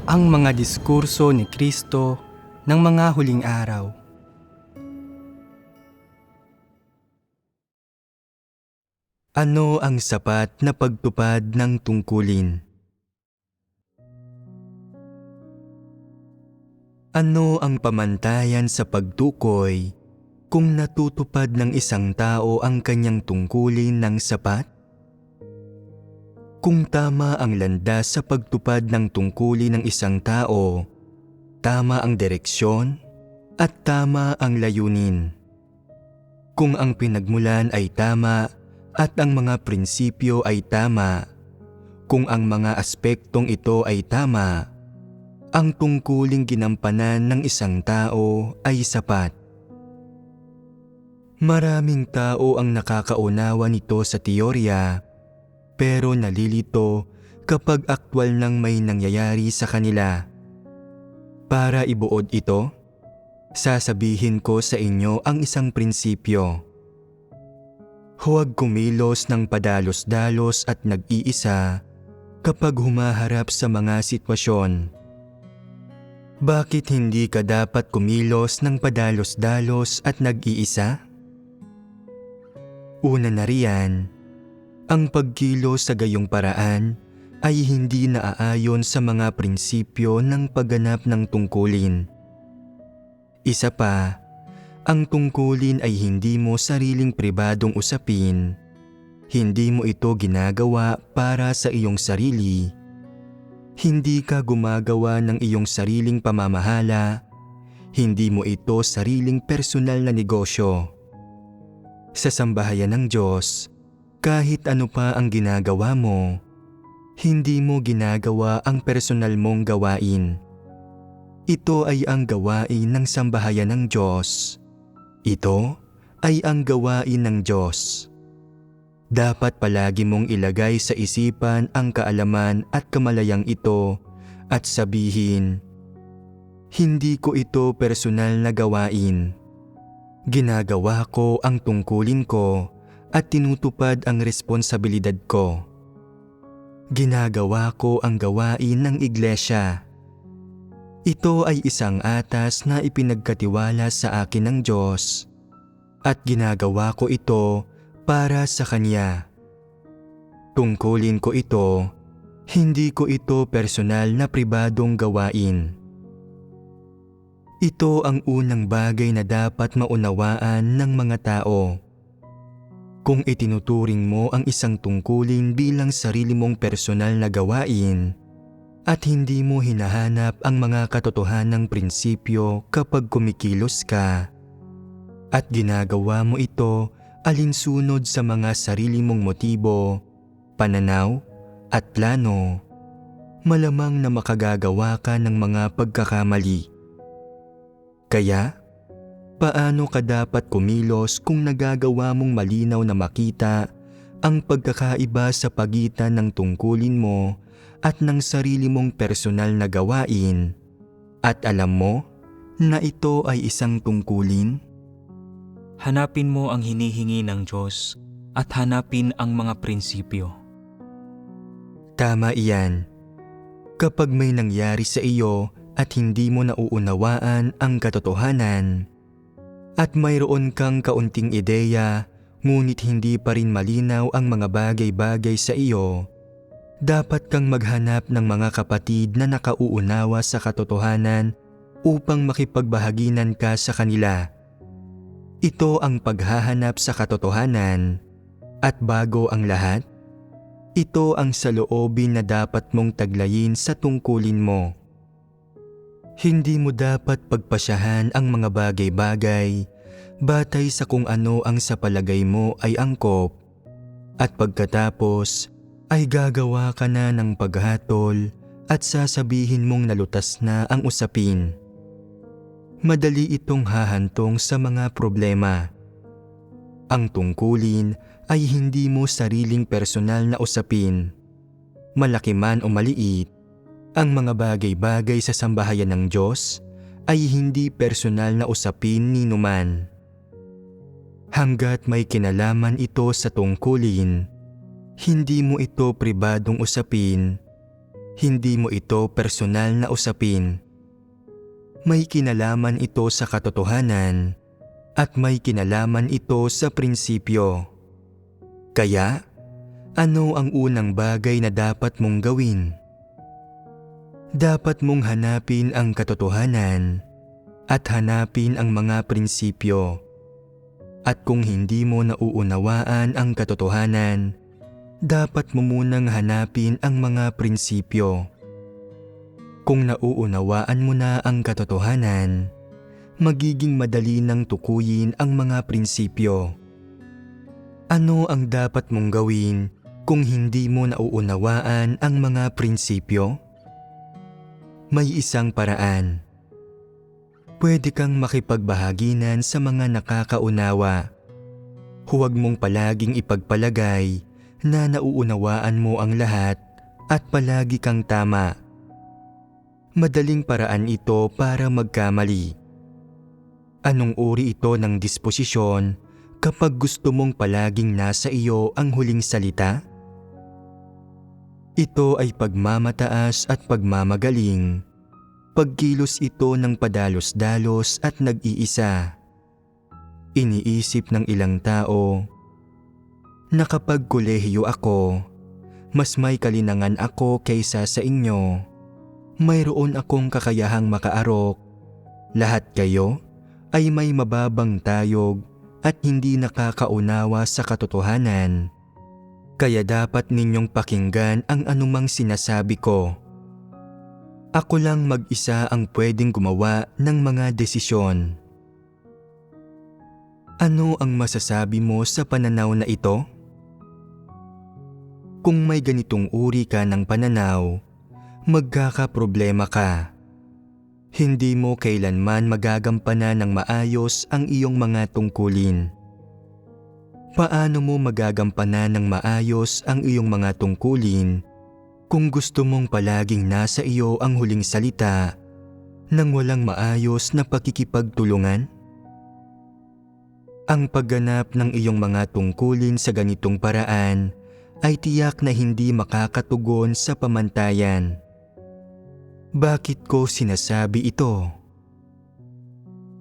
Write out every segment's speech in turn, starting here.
Ang mga diskurso ni Kristo ng mga huling araw. Ano ang sapat na pagtupad ng tungkulin? Ano ang pamantayan sa pagtukoy kung natutupad ng isang tao ang kanyang tungkulin ng sapat? Kung tama ang landas sa pagtupad ng tungkulin ng isang tao, tama ang direksyon at tama ang layunin. Kung ang pinagmulan ay tama at ang mga prinsipyo ay tama, kung ang mga aspektong ito ay tama, ang tungkuling ginampanan ng isang tao ay sapat. Maraming tao ang nakakaunawa nito sa teorya, pero nalilito kapag aktwal nang may nangyayari sa kanila. Para ibuod ito, sasabihin ko sa inyo ang isang prinsipyo. Huwag kumilos ng padalos-dalos at nag-iisa kapag humaharap sa mga sitwasyon. Bakit hindi ka dapat kumilos ng padalos-dalos at nag-iisa? Una na riyan, ang pagkilos sa gayong paraan ay hindi naaayon sa mga prinsipyo ng pagganap ng tungkulin. Isa pa, ang tungkulin ay hindi mo sariling pribadong usapin. Hindi mo ito ginagawa para sa iyong sarili. Hindi ka gumagawa ng iyong sariling pamamahala. Hindi mo ito sariling personal na negosyo. Sa sambahayan ng Diyos, kahit ano pa ang ginagawa mo, hindi mo ginagawa ang personal mong gawain. Ito ay ang gawain ng sambahayan ng Diyos. Ito ay ang gawain ng Diyos. Dapat palagi mong ilagay sa isipan ang kaalaman at kamalayang ito at sabihin, hindi ko ito personal na gawain. Ginagawa ko ang tungkulin ko at tinutupad ang responsibilidad ko. Ginagawa ko ang gawain ng iglesia. Ito ay isang atas na ipinagkatiwala sa akin ng Diyos at ginagawa ko ito para sa Kanya. Tungkulin ko ito, hindi ko ito personal na pribadong gawain. Ito ang unang bagay na dapat maunawaan ng mga tao. Kung itinuturing mo ang isang tungkulin bilang sarili mong personal na gawain at hindi mo hinahanap ang mga katotohanang prinsipyo kapag kumikilos ka at ginagawa mo ito alinsunod sa mga sarili mong motibo, pananaw at plano, malamang na makagagawa ka ng mga pagkakamali. Kaya, paano ka dapat kumilos kung nagagawa mong malinaw na makita ang pagkakaiba sa pagitan ng tungkulin mo at ng sarili mong personal na gawain at alam mo na ito ay isang tungkulin? Hanapin mo ang hinihingi ng Diyos at hanapin ang mga prinsipyo. Tama iyan. Kapag may nangyari sa iyo at hindi mo nauunawaan ang katotohanan, at mayroon kang kaunting ideya ngunit hindi pa rin malinaw ang mga bagay-bagay sa iyo, dapat kang maghanap ng mga kapatid na nakauunawa sa katotohanan upang makipagbahaginan ka sa kanila. Ito ang paghahanap sa katotohanan at bago ang lahat, ito ang saloobin na dapat mong taglayin sa tungkulin mo. Hindi mo dapat pagpasyahan ang mga bagay-bagay batay sa kung ano ang sa palagay mo ay angkop at pagkatapos ay gagawa ka na ng paghatol at sasabihin mong nalutas na ang usapin. Madali itong hahantong sa mga problema. Ang tungkulin ay hindi mo sariling personal na usapin. Malaki man o maliit, ang mga bagay-bagay sa sambahayan ng Diyos ay hindi personal na usapin ni numan. Hanggat may kinalaman ito sa tungkulin, hindi mo ito pribadong usapin Hindi mo ito personal na usapin. May kinalaman ito sa katotohanan at may kinalaman ito sa prinsipyo. Kaya, ano ang unang bagay na dapat mong gawin? Dapat mong hanapin ang katotohanan at hanapin ang mga prinsipyo. At kung hindi mo nauunawaan ang katotohanan, dapat mo munang hanapin ang mga prinsipyo. Kung nauunawaan mo na ang katotohanan, magiging madali nang tukuyin ang mga prinsipyo. Ano ang dapat mong gawin kung hindi mo nauunawaan ang mga prinsipyo? May isang paraan. Pwede kang makipagbahaginan sa mga nakakaunawa. Huwag mong palaging ipagpalagay na nauunawaan mo ang lahat at palagi kang tama. Madaling paraan ito para magkamali. Anong uri ito ng disposisyon kapag gusto mong palaging nasa iyo ang huling salita? Ito ay pagmamataas at pagmamagaling. Pagkilos ito ng padalos-dalos at nag-iisa. Iniisip ng ilang tao na kapag kolehiyo ako, mas may kalinangan ako kaysa sa inyo. Mayroon akong kakayahang makaarok. Lahat kayo ay may mababang tayog at hindi nakakaunawa sa katotohanan. Kaya dapat ninyong pakinggan ang anumang sinasabi ko. Ako lang mag-isa ang pwedeng gumawa ng mga desisyon. Ano ang masasabi mo sa pananaw na ito? Kung may ganitong uri ka ng pananaw, magkakaproblema ka. Hindi mo kailanman magagampanan ng maayos ang iyong mga tungkulin. Paano mo magagampanan ng maayos ang iyong mga tungkulin kung gusto mong palaging nasa iyo ang huling salita nang walang maayos na pakikipagtulungan? Ang pagganap ng iyong mga tungkulin sa ganitong paraan ay tiyak na hindi makakatugon sa pamantayan. Bakit ko sinasabi ito?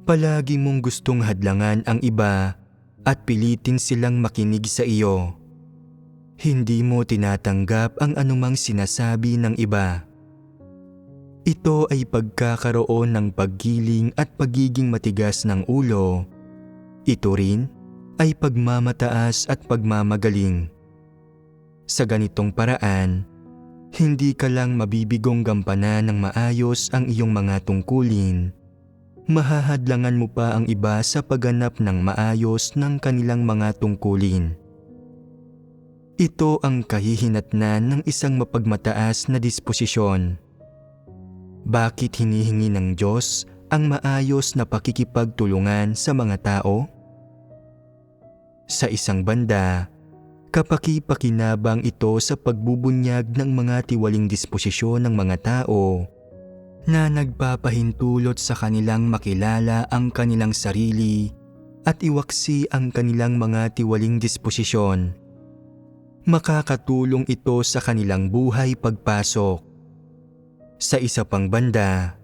Palagi mong gustong hadlangan ang iba at pilitin silang makinig sa iyo. Hindi mo tinatanggap ang anumang sinasabi ng iba. Ito ay pagkakaroon ng paggiling at pagiging matigas ng ulo. Ito rin ay pagmamataas at pagmamagaling. Sa ganitong paraan, hindi ka lang mabibigong gampanan ng maayos ang iyong mga tungkulin. Mahahadlangan mo pa ang iba sa pagganap ng maayos ng kanilang mga tungkulin. Ito ang kahihinatnan ng isang mapagmataas na disposisyon. Bakit hinihingi ng Diyos ang maayos na pakikipagtulungan sa mga tao? Sa isang banda, kapaki-pakinabang ito sa pagbubunyag ng mga tiwaling disposisyon ng mga tao na nagpapahintulot sa kanilang makilala ang kanilang sarili at iwaksi ang kanilang mga tiwaling disposisyon. Makakatulong ito sa kanilang buhay pagpasok. Sa isa pang banda,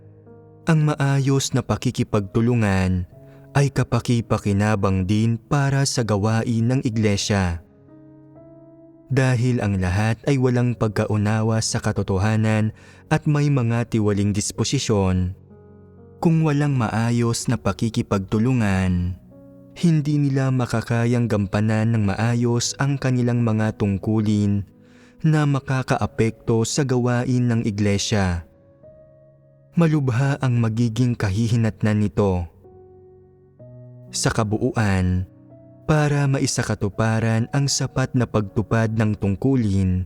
ang maayos na pakikipagtulungan ay kapaki-pakinabang din para sa gawain ng iglesia. Dahil ang lahat ay walang pagkaunawa sa katotohanan at may mga tiwaling disposisyon, kung walang maayos na pakikipagtulungan, hindi nila makakayang gampanan ng maayos ang kanilang mga tungkulin na makakaapekto sa gawain ng iglesia. Malubha ang magiging kahihinatnan nito. Sa kabuuan, para maisakatuparan ang sapat na pagtupad ng tungkulin,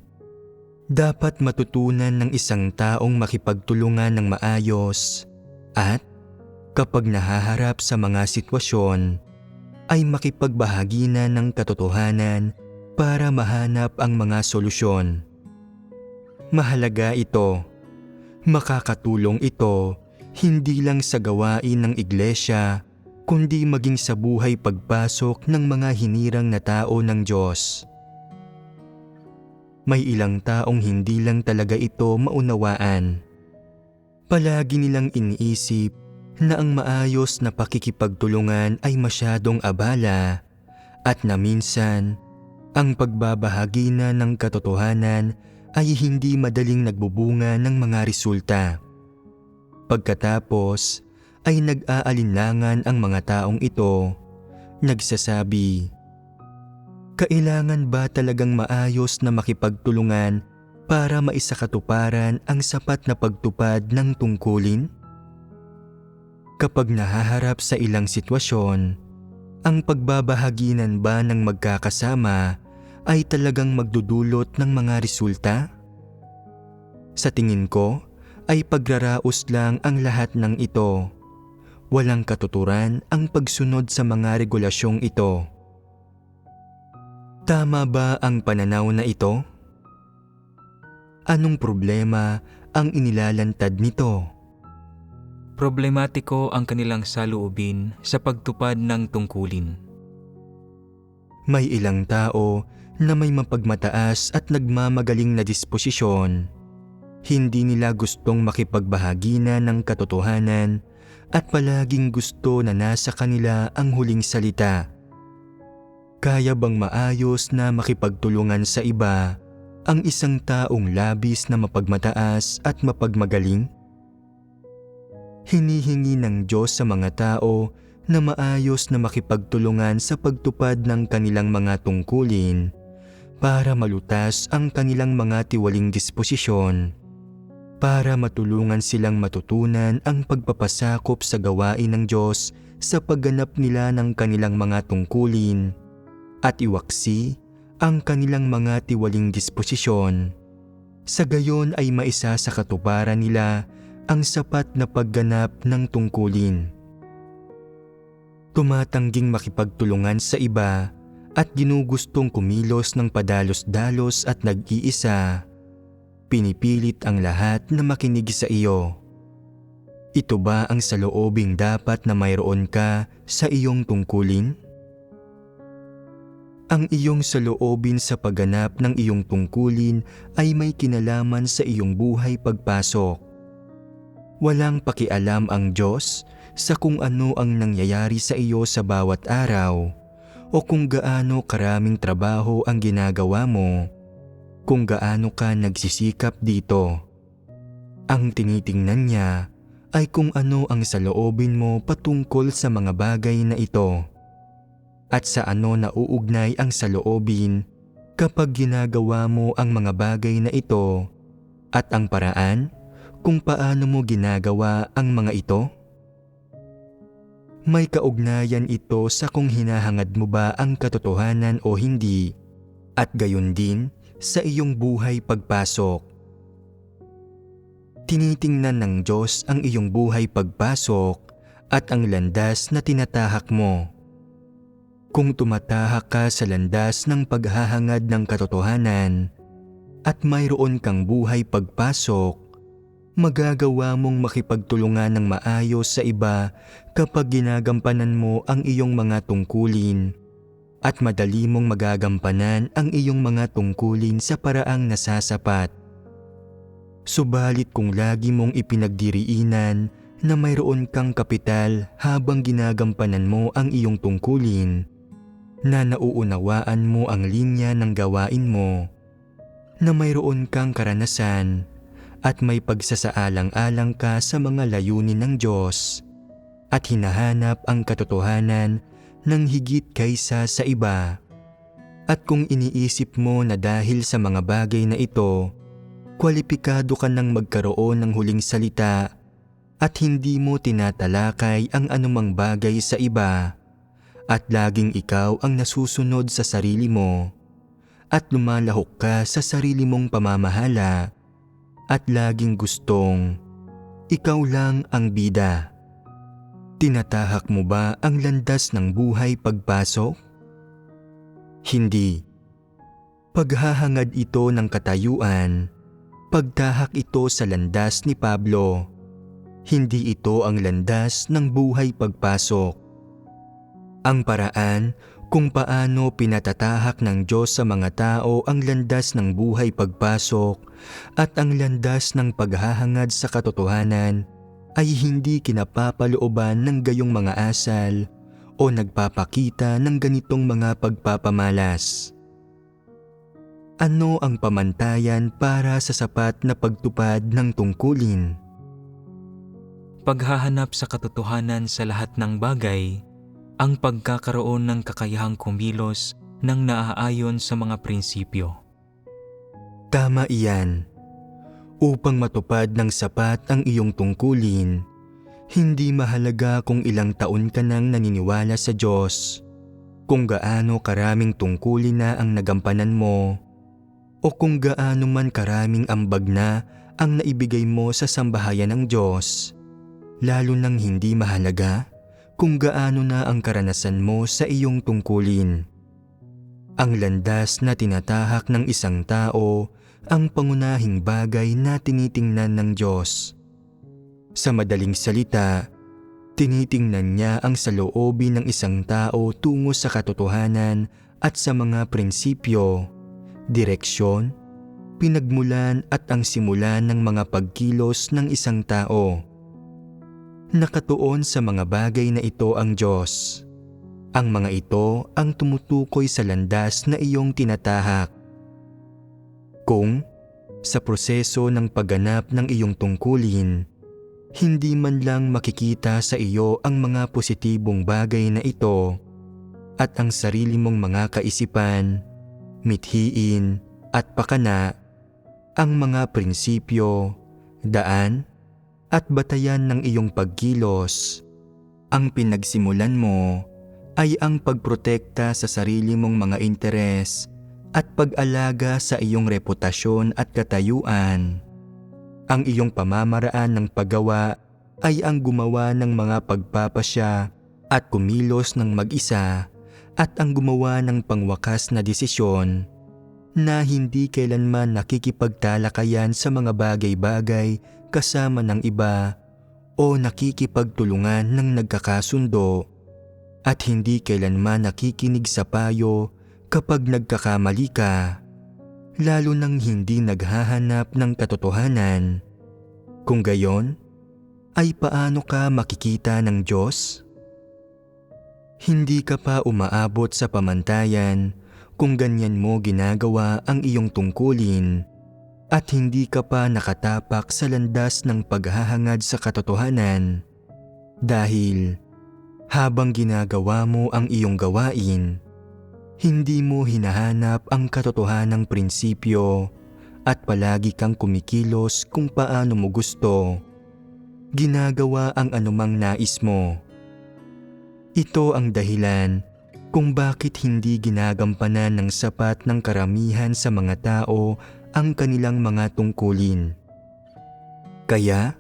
dapat matutunan ng isang taong makipagtulungan ng maayos at, kapag nahaharap sa mga sitwasyon, ay makipagbahagi na ng katotohanan para mahanap ang mga solusyon. Mahalaga ito. Makakatulong ito hindi lang sa gawain ng iglesia, kundi maging sa buhay pagpasok ng mga hinirang na tao ng Diyos. May ilang taong hindi lang talaga ito maunawaan. Palagi nilang iniisip na ang maayos na pakikipagtulungan ay masyadong abala at na minsan ang pagbabahagi na ng katotohanan ay hindi madaling nagbubunga ng mga resulta. Pagkatapos ay nag-aalinlangan ang mga taong ito, nagsasabi, kailangan ba talagang maayos na makipagtulungan para maisakatuparan ang sapat na pagtupad ng tungkulin? Kapag nahaharap sa ilang sitwasyon, ang pagbabahaginan ba ng magkakasama ay talagang magdudulot ng mga resulta? Sa tingin ko ay pagraraos lang ang lahat ng ito. Walang katuturan ang pagsunod sa mga regulasyong ito. Tama ba ang pananaw na ito? Anong problema ang inilalantad nito? Problematiko ang kanilang saloobin sa pagtupad ng tungkulin. May ilang tao na may mapagmataas at nagmamagaling na disposisyon. Hindi nila gustong makipagbahagi na ng katotohanan at palaging gusto na nasa kanila ang huling salita. Kaya bang maayos na makipagtulungan sa iba ang isang taong labis na mapagmataas at mapagmagaling? Hinihingi ng Diyos sa mga tao na maayos na makipagtulungan sa pagtupad ng kanilang mga tungkulin para malutas ang kanilang mga tiwaling disposisyon, para matulungan silang matutunan ang pagpapasakop sa gawain ng Diyos sa pagganap nila ng kanilang mga tungkulin at iwaksi ang kanilang mga tiwaling disposisyon. Sa gayon ay maisa sa katuparan nila ang sapat na pagganap ng tungkulin. Tumatangging makipagtulungan sa iba at ginugustong kumilos ng padalos-dalos at nag-iisa, pinipilit ang lahat na makinig sa iyo. Ito ba ang saloobing dapat na mayroon ka sa iyong tungkulin? Ang iyong saloobin sa pagganap ng iyong tungkulin ay may kinalaman sa iyong buhay pagpasok. Walang pakialam ang Diyos sa kung ano ang nangyayari sa iyo sa bawat araw o kung gaano karaming trabaho ang ginagawa mo, kung gaano ka nagsisikap dito. Ang tinitingnan niya ay kung ano ang saloobin mo patungkol sa mga bagay na ito. At sa ano nauugnay ang saloobin kapag ginagawa mo ang mga bagay na ito at ang paraan kung paano mo ginagawa ang mga ito? May kaugnayan ito sa kung hinahangad mo ba ang katotohanan o hindi at gayon din sa iyong buhay pagpasok. Tinitingnan ng Diyos ang iyong buhay pagpasok at ang landas na tinatahak mo. Kung tumatahak ka sa landas ng paghahangad ng katotohanan at mayroon kang buhay pagpasok, magagawa mong makipagtulungan ng maayos sa iba kapag ginagampanan mo ang iyong mga tungkulin at madali mong magagampanan ang iyong mga tungkulin sa paraang nasasapat. Subalit kung lagi mong ipinagdiriinan na mayroon kang kapital habang ginagampanan mo ang iyong tungkulin, na nauunawaan mo ang linya ng gawain mo, na mayroon kang karanasan at may pagsasaalang-alang ka sa mga layunin ng Diyos at hinahanap ang katotohanan ng higit kaysa sa iba. At kung iniisip mo na dahil sa mga bagay na ito, kwalipikado ka ng magkaroon ng huling salita at hindi mo tinatalakay ang anumang bagay sa iba, at laging ikaw ang nasusunod sa sarili mo, at lumalahok ka sa sarili mong pamamahala, at laging gustong ikaw lang ang bida. Tinatahak mo ba ang landas ng buhay pagpasok? Hindi. Paghahangad ito ng katayuan, pagtahak ito sa landas ni Pablo. Hindi ito ang landas ng buhay pagpasok. Ang paraan kung paano pinatatahak ng Diyos sa mga tao ang landas ng buhay pagpasok at ang landas ng paghahangad sa katotohanan ay hindi kinapapalooban ng gayong mga asal o nagpapakita ng ganitong mga pagpapamalas. Ano ang pamantayan para sa sapat na pagtupad ng tungkulin? Paghahanap sa katotohanan sa lahat ng bagay, ang pagkakaroon ng kakayahang kumilos ng naaayon sa mga prinsipyo. Tama iyan. Upang matupad ng sapat ang iyong tungkulin, hindi mahalaga kung ilang taon ka nang naniniwala sa Diyos, kung gaano karaming tungkulin na ang nagampanan mo, o kung gaano man karaming ambag na ang naibigay mo sa sambahayan ng Diyos, lalo nang hindi mahalaga kung gaano na ang karanasan mo sa iyong tungkulin. Ang landas na tinatahak ng isang tao ang pangunahing bagay na tinitingnan ng Diyos. Sa madaling salita, tinitingnan niya ang saloobin ng isang tao tungo sa katotohanan at sa mga prinsipyo, direksyon, pinagmulan at ang simulan ng mga pagkilos ng isang tao. Nakatuon sa mga bagay na ito ang Diyos. Ang mga ito ang tumutukoy sa landas na iyong tinatahak. Kung, sa proseso ng pagganap ng iyong tungkulin, hindi man lang makikita sa iyo ang mga positibong bagay na ito at ang sarili mong mga kaisipan, mithiin at pakana, ang mga prinsipyo, daan, at batayan ng iyong pagkilos, ang pinagsimulan mo ay ang pagprotekta sa sarili mong mga interes at pag-alaga sa iyong reputasyon at katayuan. Ang iyong pamamaraan ng paggawa ay ang gumawa ng mga pagpapasya at kumilos ng mag-isa at ang gumawa ng pangwakas na desisyon na hindi kailanman nakikipagtalakayan sa mga bagay-bagay kasama ng iba o nakikipagtulungan ng nagkakasundo at hindi kailanman nakikinig sa payo kapag nagkakamali ka, lalo nang hindi naghahanap ng katotohanan. Kung gayon, ay paano ka makikita ng Diyos? Hindi ka pa umaabot sa pamantayan kung ganyan mo ginagawa ang iyong tungkulin at hindi ka pa nakatapak sa landas ng paghahangad sa katotohanan dahil habang ginagawa mo ang iyong gawain, hindi mo hinahanap ang katotohanang prinsipyo at palagi kang kumikilos kung paano mo gusto. Ginagawa ang anumang nais mo. Ito ang dahilan kung bakit hindi ginagampanan ng sapat ng karamihan sa mga tao ang kanilang mga tungkulin. Kaya,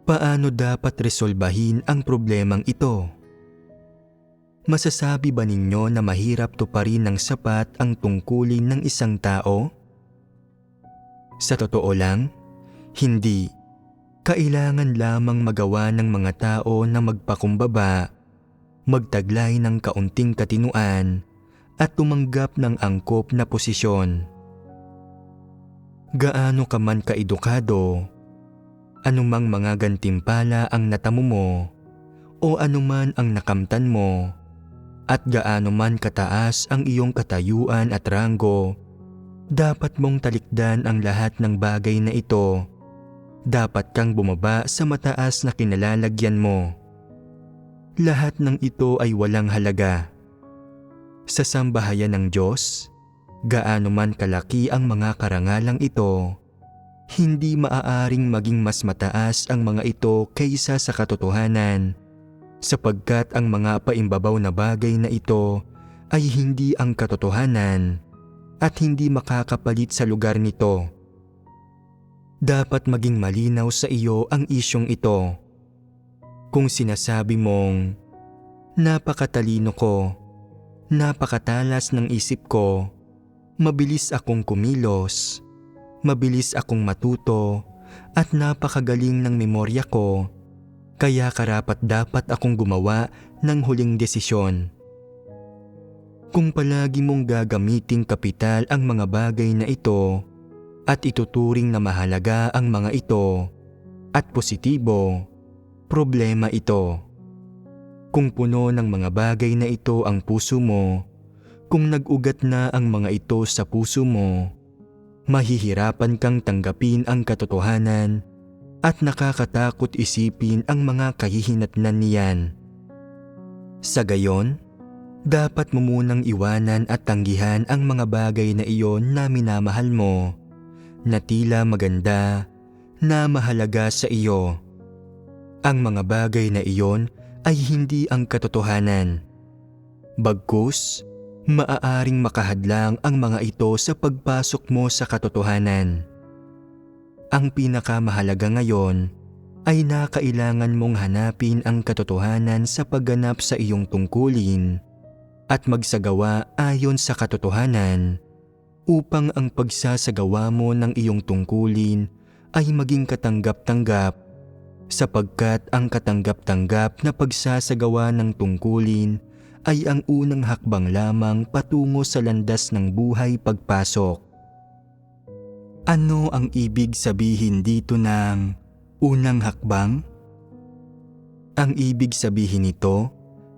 paano dapat resolbahin ang problemang ito? Masasabi ba ninyo na mahirap tuparin ng sapat ang tungkulin ng isang tao? Sa totoo lang, hindi. Kailangan lamang magawa ng mga tao na magpakumbaba, magtaglay ng kaunting katinuan, at tumanggap ng angkop na posisyon. Gaano ka man kaedukado, anumang mga gantimpala ang natamo mo, o anuman ang nakamtan mo, at gaano man kataas ang iyong katayuan at ranggo, dapat mong talikdan ang lahat ng bagay na ito. Dapat kang bumaba sa mataas na kinalalagyan mo. Lahat ng ito ay walang halaga. Sa sambahayan ng Diyos, gaano man kalaki ang mga karangalang ito, hindi maaaring maging mas mataas ang mga ito kaysa sa katotohanan, sapagkat ang mga paimbabaw na bagay na ito ay hindi ang katotohanan at hindi makakapalit sa lugar nito. Dapat maging malinaw sa iyo ang isyong ito. Kung sinasabi mong, napakatalino ko, napakatalas ng isip ko, mabilis akong kumilos, mabilis akong matuto, at napakagaling ng memorya ko, kaya karapat-dapat akong gumawa ng huling desisyon. Kung palagi mong gagamiting kapital ang mga bagay na ito at ituturing na mahalaga ang mga ito at positibo, problema ito. Kung puno ng mga bagay na ito ang puso mo, kung nag-ugat na ang mga ito sa puso mo, mahihirapan kang tanggapin ang katotohanan at nakakatakot isipin ang mga kahihinatnan niyan. Sa gayon, dapat mo munang iwanan at tanggihan ang mga bagay na iyon na minamahal mo, na tila maganda, na mahalaga sa iyo. Ang mga bagay na iyon ay hindi ang katotohanan. Bagkus, maaaring makahadlang ang mga ito sa pagpasok mo sa katotohanan. Ang pinakamahalaga ngayon ay kailangan mong hanapin ang katotohanan sa pagganap sa iyong tungkulin at magsagawa ayon sa katotohanan upang ang pagsasagawa mo ng iyong tungkulin ay maging katanggap-tanggap, sapagkat ang katanggap-tanggap na pagsasagawa ng tungkulin ay ang unang hakbang lamang patungo sa landas ng buhay pagpasok. Ano ang ibig sabihin dito ng unang hakbang? Ang ibig sabihin nito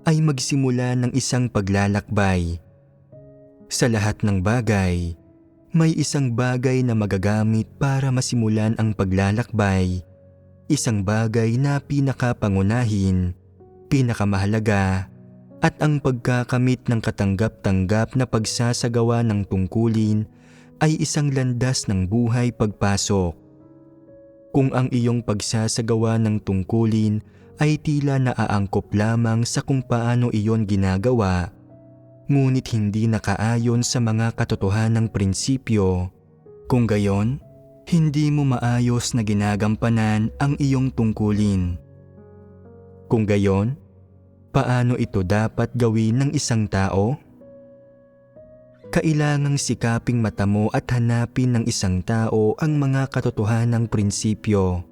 ay magsimula ng isang paglalakbay. Sa lahat ng bagay, may isang bagay na magagamit para masimulan ang paglalakbay. Isang bagay na pinakapangunahin, pinakamahalaga, at ang pagkakamit ng katanggap-tanggap na pagsasagawa ng tungkulin ay isang landas ng buhay pagpasok. Kung ang iyong pagsasagawa ng tungkulin ay tila naaangkop lamang sa kung paano iyon ginagawa, ngunit hindi nakaayon sa mga katotohanang prinsipyo, kung gayon, hindi mo maayos na ginagampanan ang iyong tungkulin. Kung gayon, paano ito dapat gawin ng isang tao? Kailangang sikaping matamo at hanapin ng isang tao ang mga katotohanang prinsipyo.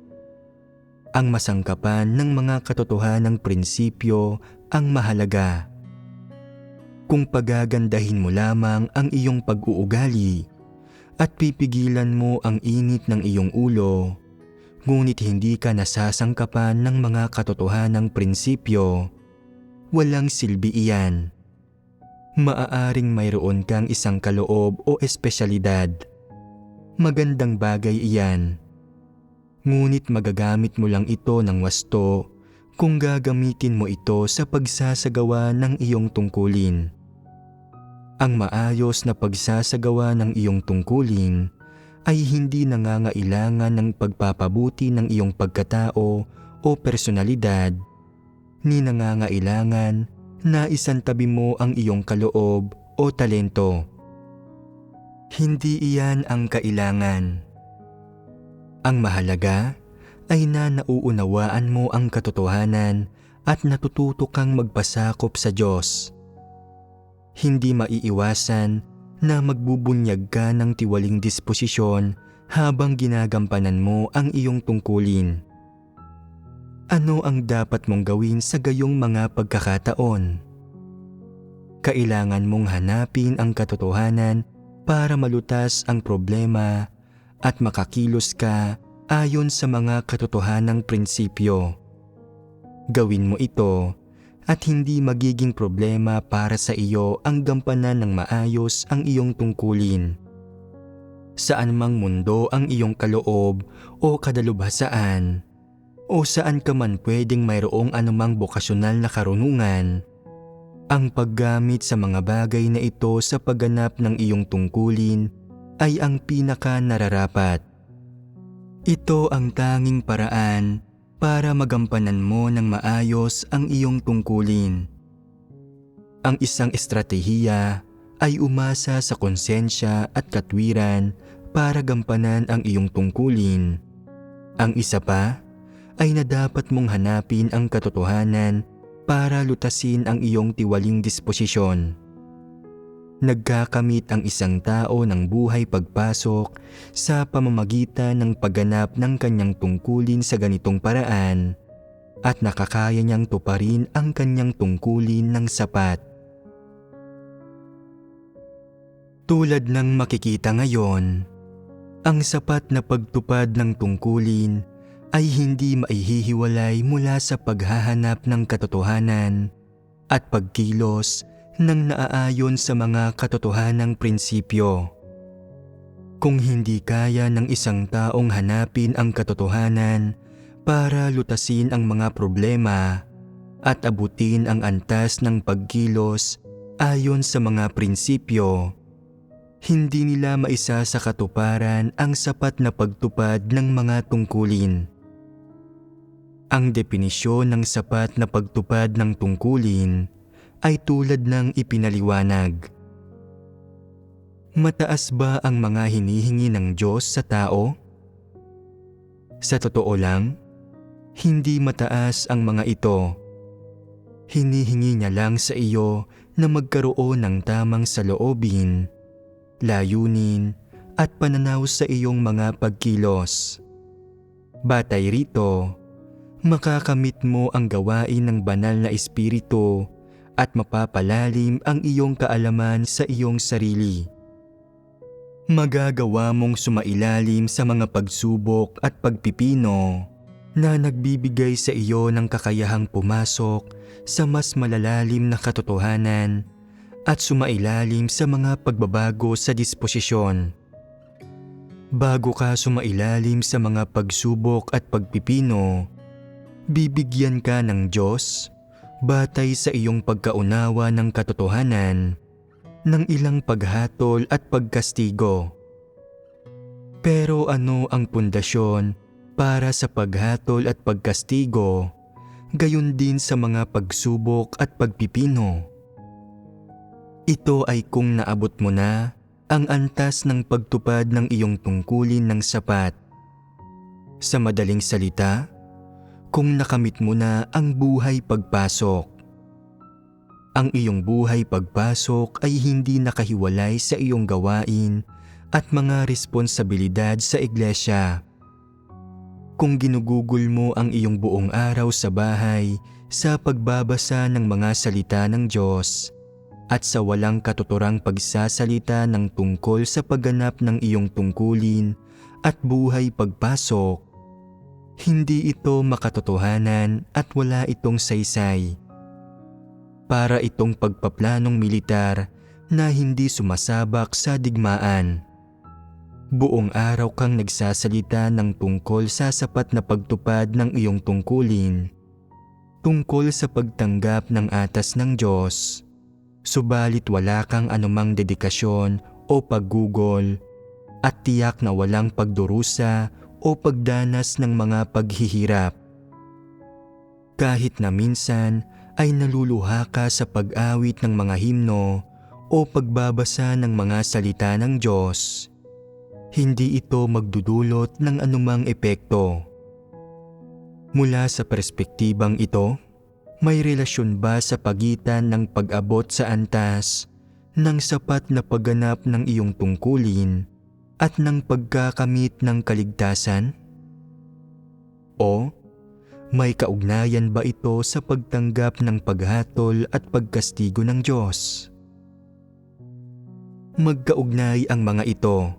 Ang masangkapan ng mga katotohanang prinsipyo ang mahalaga. Kung pagagandahin mo lamang ang iyong pag-uugali at pipigilan mo ang init ng iyong ulo, ngunit hindi ka nasasangkapan ng mga katotohanang prinsipyo, walang silbi iyan. Maaaring mayroon kang isang kaloob o espesyalidad. Magandang bagay iyan. Ngunit magagamit mo lang ito ng wasto kung gagamitin mo ito sa pagsasagawa ng iyong tungkulin. Ang maayos na pagsasagawa ng iyong tungkulin ay hindi nangangailangan ng pagpapabuti ng iyong pagkatao o personalidad, ni nangangailangan na isantabi mo ang iyong kaloob o talento. Hindi iyan ang kailangan. Ang mahalaga ay nauunawaan mo ang katotohanan at natututo kang magpasakop sa Diyos. Hindi maiiwasan na magbubunyag ka ng tiwaling disposisyon habang ginagampanan mo ang iyong tungkulin. Ano ang dapat mong gawin sa gayong mga pagkakataon? Kailangan mong hanapin ang katotohanan para malutas ang problema at makakilos ka ayon sa mga katotohanang prinsipyo. Gawin mo ito at hindi magiging problema para sa iyo ang gampanan ng maayos ang iyong tungkulin. Saan mang mundo ang iyong kaloob o kadalubhasaan, o saan ka man pwedeng mayroong anumang bokasyonal na karunungan, ang paggamit sa mga bagay na ito sa pagganap ng iyong tungkulin ay ang pinaka-nararapat. Ito ang tanging paraan para magampanan mo ng maayos ang iyong tungkulin. Ang isang estratehiya ay umasa sa konsensya at katwiran para gampanan ang iyong tungkulin. Ang isa pa ay na dapat mong hanapin ang katotohanan para lutasin ang iyong tiwaling disposisyon. Nagkakamit ang isang tao ng buhay pagpasok sa pamamagitan ng pagganap ng kanyang tungkulin sa ganitong paraan at nakakaya niyang tuparin ang kanyang tungkulin ng sapat. Tulad ng makikita ngayon, ang sapat na pagtupad ng tungkulin ay hindi maihihiwalay mula sa paghahanap ng katotohanan at pagkilos ng naaayon sa mga katotohanang prinsipyo. Kung hindi kaya ng isang taong hanapin ang katotohanan para lutasin ang mga problema at abutin ang antas ng pagkilos ayon sa mga prinsipyo, hindi nila maisa sa katuparan ang sapat na pagtupad ng mga tungkulin. Ang definisyon ng sapat na pagtupad ng tungkulin ay tulad ng ipinaliwanag. Mataas ba ang mga hinihingi ng Diyos sa tao? Sa totoo lang, hindi mataas ang mga ito. Hinihingi niya lang sa iyo na magkaroon ng tamang saloobin, layunin at pananaw sa iyong mga pagkilos. Batay rito, makakamit mo ang gawain ng banal na espiritu at mapapalalim ang iyong kaalaman sa iyong sarili. Magagawa mong sumailalim sa mga pagsubok at pagpipino na nagbibigay sa iyo ng kakayahang pumasok sa mas malalalim na katotohanan at sumailalim sa mga pagbabago sa disposisyon. Bago ka sumailalim sa mga pagsubok at pagpipino, bibigyan ka ng Diyos batay sa iyong pagkaunawa ng katotohanan ng ilang paghatol at pagkastigo. Pero ano ang pundasyon para sa paghatol at pagkastigo, gayon din sa mga pagsubok at pagpipino? Ito ay kung naabot mo na ang antas ng pagtupad ng iyong tungkulin ng sapat. Sa madaling salita, kung nakamit mo na ang buhay pagpasok. Ang iyong buhay pagpasok ay hindi nakahiwalay sa iyong gawain at mga responsibilidad sa iglesia. Kung ginugugol mo ang iyong buong araw sa bahay sa pagbabasa ng mga salita ng Diyos, at sa walang katuturang pagsasalita ng tungkol sa pagganap ng iyong tungkulin at buhay pagpasok, hindi ito makatotohanan at wala itong saysay. Para itong pagpaplanong militar na hindi sumasabak sa digmaan. Buong araw kang nagsasalita ng tungkol sa sapat na pagtupad ng iyong tungkulin, tungkol sa pagtanggap ng atas ng Diyos, subalit wala kang anumang dedikasyon o paggugol at tiyak na walang pagdurusa o pagdanas ng mga paghihirap. Kahit na minsan ay naluluha ka sa pag-awit ng mga himno o pagbabasa ng mga salita ng Diyos, hindi ito magdudulot ng anumang epekto. Mula sa perspektibang ito, may relasyon ba sa pagitan ng pag-abot sa antas ng sapat na pagganap ng iyong tungkulin at ng pagkakamit ng kaligtasan? O may kaugnayan ba ito sa pagtanggap ng paghatol at pagkastigo ng Diyos? Magkaugnay ang mga ito.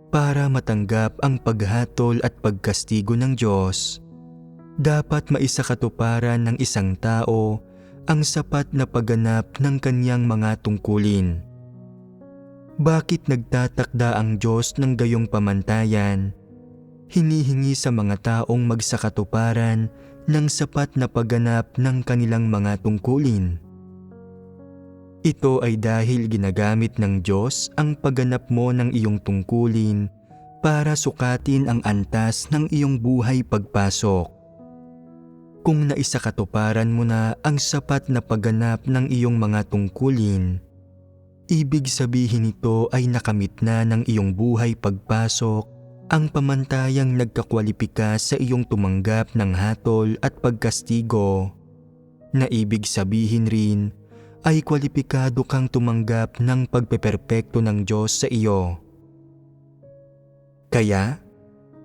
Para matanggap ang paghatol at pagkastigo ng Diyos, dapat maisakatuparan ng isang tao ang sapat na pagganap ng kanyang mga tungkulin. Bakit nagtatakda ang Diyos ng gayong pamantayan? Hinihingi sa mga taong magsakatuparan ng sapat na pagganap ng kanilang mga tungkulin. Ito ay dahil ginagamit ng Diyos ang pagganap mo ng iyong tungkulin para sukatin ang antas ng iyong buhay pagpasok. Kung naisakatuparan mo na ang sapat na pagganap ng iyong mga tungkulin, ibig sabihin nito ay nakamit na ng iyong buhay pagpasok ang pamantayang nagkakwalipika sa iyong tumanggap ng hatol at pagkastigo, na ibig sabihin rin ay kwalipikado kang tumanggap ng pagpeperpekto ng Diyos sa iyo. Kaya,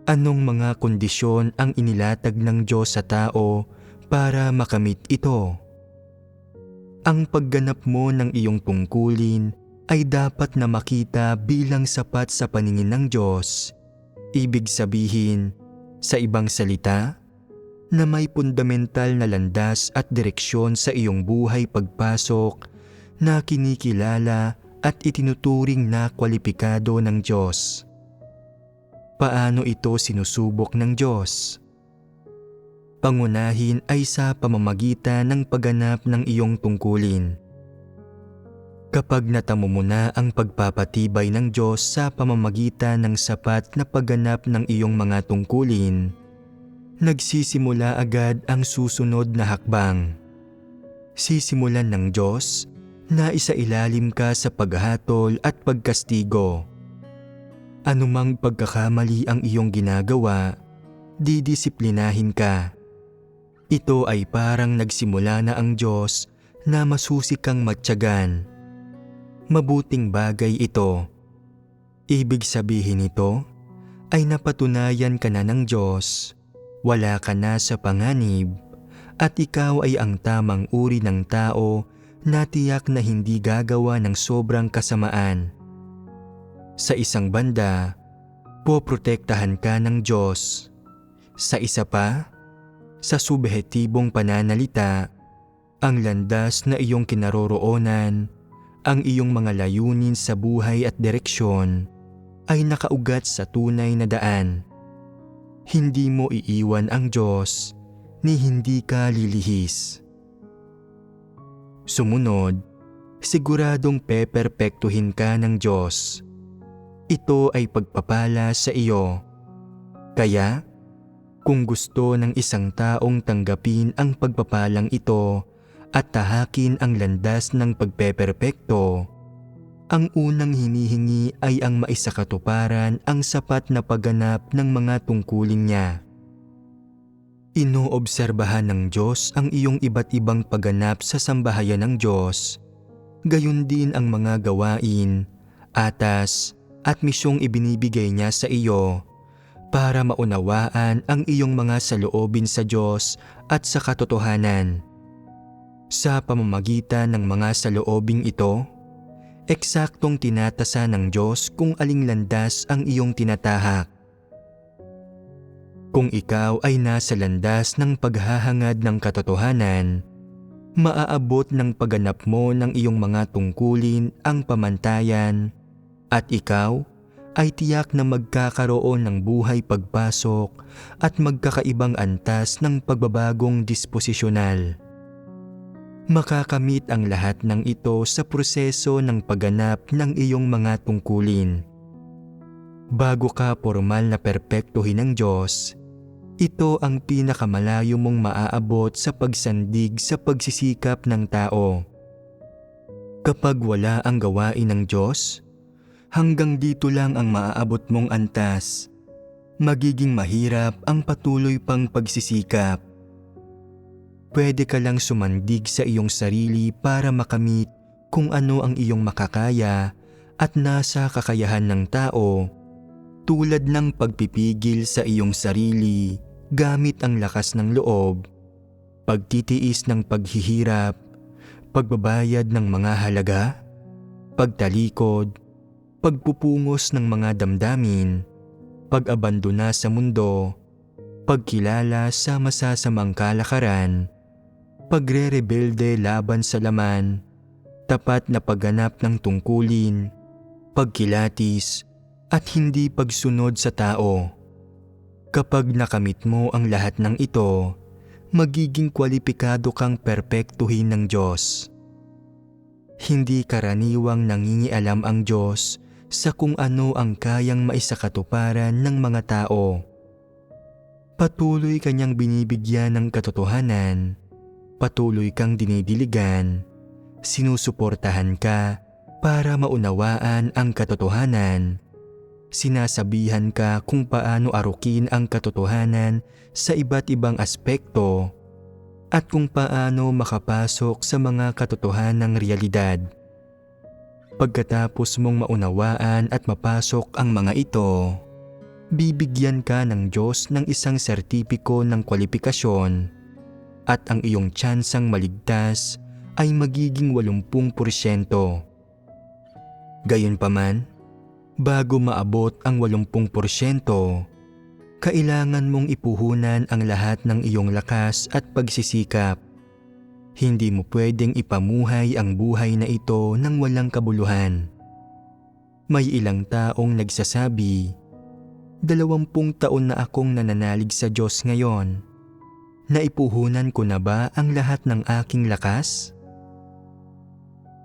anong mga kondisyon ang inilatag ng Diyos sa tao para makamit ito? Ang pagganap mo ng iyong tungkulin ay dapat na makita bilang sapat sa paningin ng Diyos. Ibig sabihin, sa ibang salita, na may fundamental na landas at direksyon sa iyong buhay pagpasok na kinikilala at itinuturing na kwalipikado ng Diyos. Paano ito sinusubok ng Diyos? Pangunahin ay sa pamamagitan ng pagganap ng iyong tungkulin. Kapag natamo mo na ang pagpapatibay ng Diyos sa pamamagitan ng sapat na pagganap ng iyong mga tungkulin, nagsisimula agad ang susunod na hakbang. Sisimulan ng Diyos na isailalim ka sa paghahatol at pagkastigo. Anumang pagkakamali ang iyong ginagawa, didisiplinahin ka. Ito ay parang nagsimula na ang Diyos na masusi kang matyagan. Mabuting bagay ito. Ibig sabihin nito ay napatunayan ka na ng Diyos. Wala ka na sa panganib at ikaw ay ang tamang uri ng tao na tiyak na hindi gagawa ng sobrang kasamaan. Sa isang banda, poprotektahan ka ng Diyos. Sa isa pa, sa subhektibong pananalita, ang landas na iyong kinaroroonan, ang iyong mga layunin sa buhay at direksyon ay nakaugat sa tunay na daan. Hindi mo iiwan ang Diyos ni hindi ka lilihis. Sumunod, siguradong peperpektuhin ka ng Diyos. Ito ay pagpapala sa iyo. Kaya, kung gusto ng isang taong tanggapin ang pagpapalang ito at tahakin ang landas ng pagpeperpekto, ang unang hinihingi ay ang maisakatuparan ang sapat na pagganap ng mga tungkulin niya. Inoobserbahan ng Diyos ang iyong iba't ibang pagganap sa sambahayan ng Diyos, gayon din ang mga gawain, atas at misyong ibinibigay niya sa iyo para maunawaan ang iyong mga saloobin sa Diyos at sa katotohanan. Sa pamamagitan ng mga saloobing ito, eksaktong tinatasa ng Diyos kung aling landas ang iyong tinatahak. Kung ikaw ay nasa landas ng paghahangad ng katotohanan, maaabot ng pagganap mo ng iyong mga tungkulin ang pamantayan at ikaw ay tiyak na magkakaroon ng buhay pagpasok at magkakaibang antas ng pagbabagong disposisyonal. Makakamit ang lahat ng ito sa proseso ng pagganap ng iyong mga tungkulin. Bago ka formal na perpektuhin ng Diyos, ito ang pinakamalayo mong maaabot sa pagsandig sa pagsisikap ng tao. Kapag wala ang gawain ng Diyos, hanggang dito lang ang maaabot mong antas. Magiging mahirap ang patuloy pang pagsisikap. Pwede ka lang sumandig sa iyong sarili para makamit kung ano ang iyong makakaya at nasa kakayahan ng tao, tulad ng pagpipigil sa iyong sarili gamit ang lakas ng loob, pagtitiis ng paghihirap, pagbabayad ng mga halaga, pagtalikod, pagpupungos ng mga damdamin, pag-abandona sa mundo, pagkilala sa masasamang kalakaran, pagre-rebelde laban sa laman, tapat na pagganap ng tungkulin, pagkilatis, at hindi pagsunod sa tao. Kapag nakamit mo ang lahat ng ito, magiging kwalipikado kang perpektuhin ng Diyos. Hindi karaniwang nangingialam ang Diyos sa kung ano ang kayang maisakatuparan ng mga tao. Patuloy kanyang binibigyan ng katotohanan, patuloy kang dinidiligan, sinusuportahan ka para maunawaan ang katotohanan, sinasabihan ka kung paano arukin ang katotohanan sa iba't ibang aspekto at kung paano makapasok sa mga katotohanang realidad. Pagkatapos mong maunawaan at mapasok ang mga ito, bibigyan ka ng Diyos ng isang sertipiko ng kwalifikasyon at ang iyong tsansang maligtas ay magiging 80%. Gayunpaman, bago maabot ang 80%, kailangan mong ipuhunan ang lahat ng iyong lakas at pagsisikap. Hindi mo pwedeng ipamuhay ang buhay na ito ng walang kabuluhan. May ilang taong nagsasabi, 20 taon na akong nananalig sa Diyos ngayon. Naipuhunan ko na ba ang lahat ng aking lakas?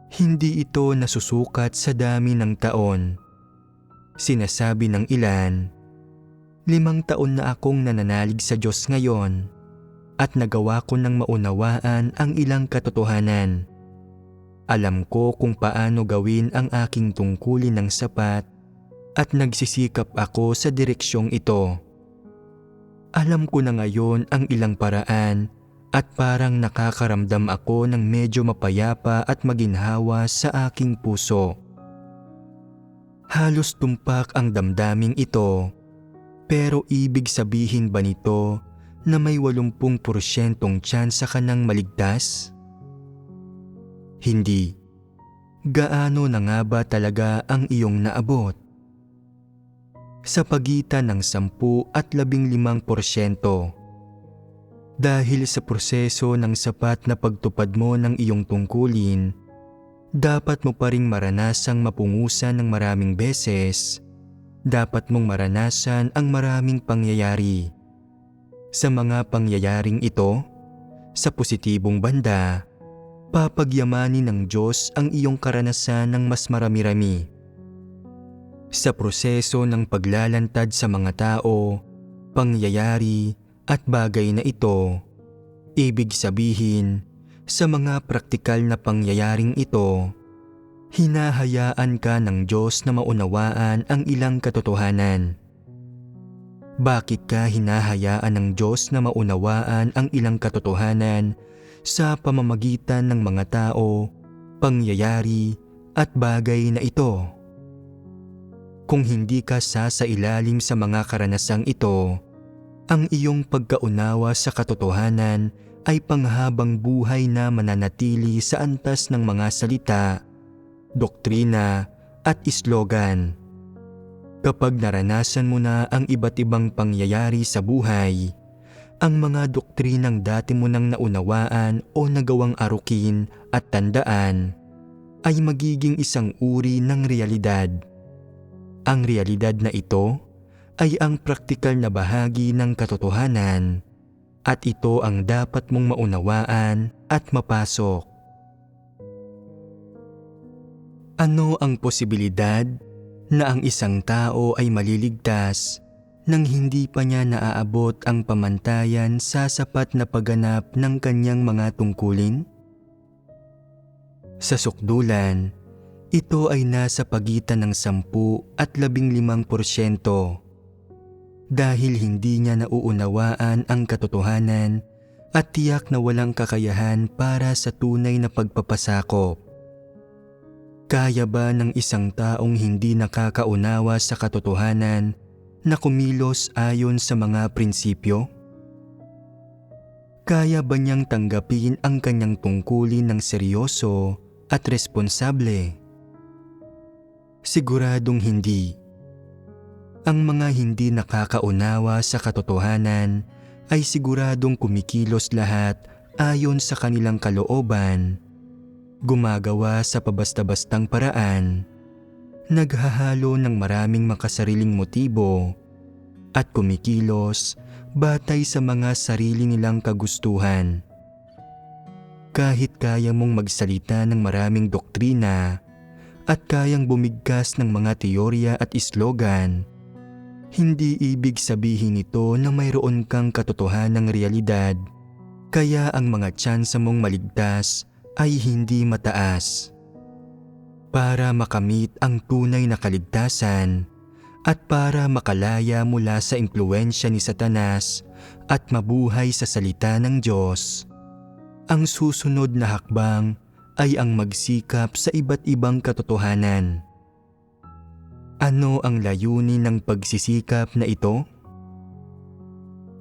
Hindi ito nasusukat sa dami ng taon. Sinasabi ng ilan, 5 taon na akong nananalig sa Diyos ngayon at nagawa ko ng maunawaan ang ilang katotohanan. Alam ko kung paano gawin ang aking tungkulin ng sapat at nagsisikap ako sa direksyong ito. Alam ko na ngayon ang ilang paraan at parang nakakaramdam ako ng medyo mapayapa at maginhawa sa aking puso. Halos tumpak ang damdaming ito. Pero ibig sabihin ba nito na may 80% tsansa ka nang maligtas? Hindi. Gaano na nga ba talaga ang iyong naabot? Sa pagitan ng 10 at 15%. Dahil sa proseso ng sapat na pagtupad mo ng iyong tungkulin, dapat mo pa ring maranasang mapungusan ng maraming beses. Dapat mong maranasan ang maraming pangyayari. Sa mga pangyayaring ito, sa positibong banda, papagyamanin ng Diyos ang iyong karanasan ng mas marami-rami. Sa proseso ng paglalantad sa mga tao, pangyayari at bagay na ito, ibig sabihin, sa mga praktikal na pangyayaring ito, hinahayaan ka ng Diyos na maunawaan ang ilang katotohanan. Bakit ka hinahayaan ng Diyos na maunawaan ang ilang katotohanan sa pamamagitan ng mga tao, pangyayari at bagay na ito? Kung hindi ka sasailalim sa mga karanasang ito, ang iyong pagkaunawa sa katotohanan ay panghabang buhay na mananatili sa antas ng mga salita, doktrina at islogan. Kapag naranasan mo na ang iba't ibang pangyayari sa buhay, ang mga doktrinang dati mo nang naunawaan o nagawang arukin at tandaan ay magiging isang uri ng realidad. Ang realidad na ito ay ang praktikal na bahagi ng katotohanan at ito ang dapat mong maunawaan at mapasok. Ano ang posibilidad na ang isang tao ay maliligtas nang hindi pa niya naaabot ang pamantayan sa sapat na pagganap ng kanyang mga tungkulin? Sa sukdulan, ito ay nasa pagitan ng 10 at 15%. Dahil hindi niya nauunawaan ang katotohanan at tiyak na walang kakayahan para sa tunay na pagpapasakop. Kaya ba ng isang taong hindi nakakaunawa sa katotohanan na kumilos ayon sa mga prinsipyo? Kaya ba niyang tanggapin ang kanyang tungkulin ng seryoso at responsable? Siguradong hindi. Ang mga hindi nakakaunawa sa katotohanan ay siguradong kumikilos lahat ayon sa kanilang kalooban, gumagawa sa pabasta-bastang paraan, naghahalo ng maraming makasariling motibo, at kumikilos batay sa mga sarili nilang kagustuhan. Kahit kaya mong magsalita ng maraming doktrina at kayang bumigkas ng mga teorya at islogan, hindi ibig sabihin nito na mayroon kang katotohanang realidad, kaya ang mga tsansa mong maligtas ay hindi mataas. Para makamit ang tunay na kaligtasan at para makalaya mula sa impluwensya ni Satanas at mabuhay sa salita ng Diyos, ang susunod na hakbang ay ang magsikap sa iba't ibang katotohanan. Ano ang layunin ng pagsisikap na ito?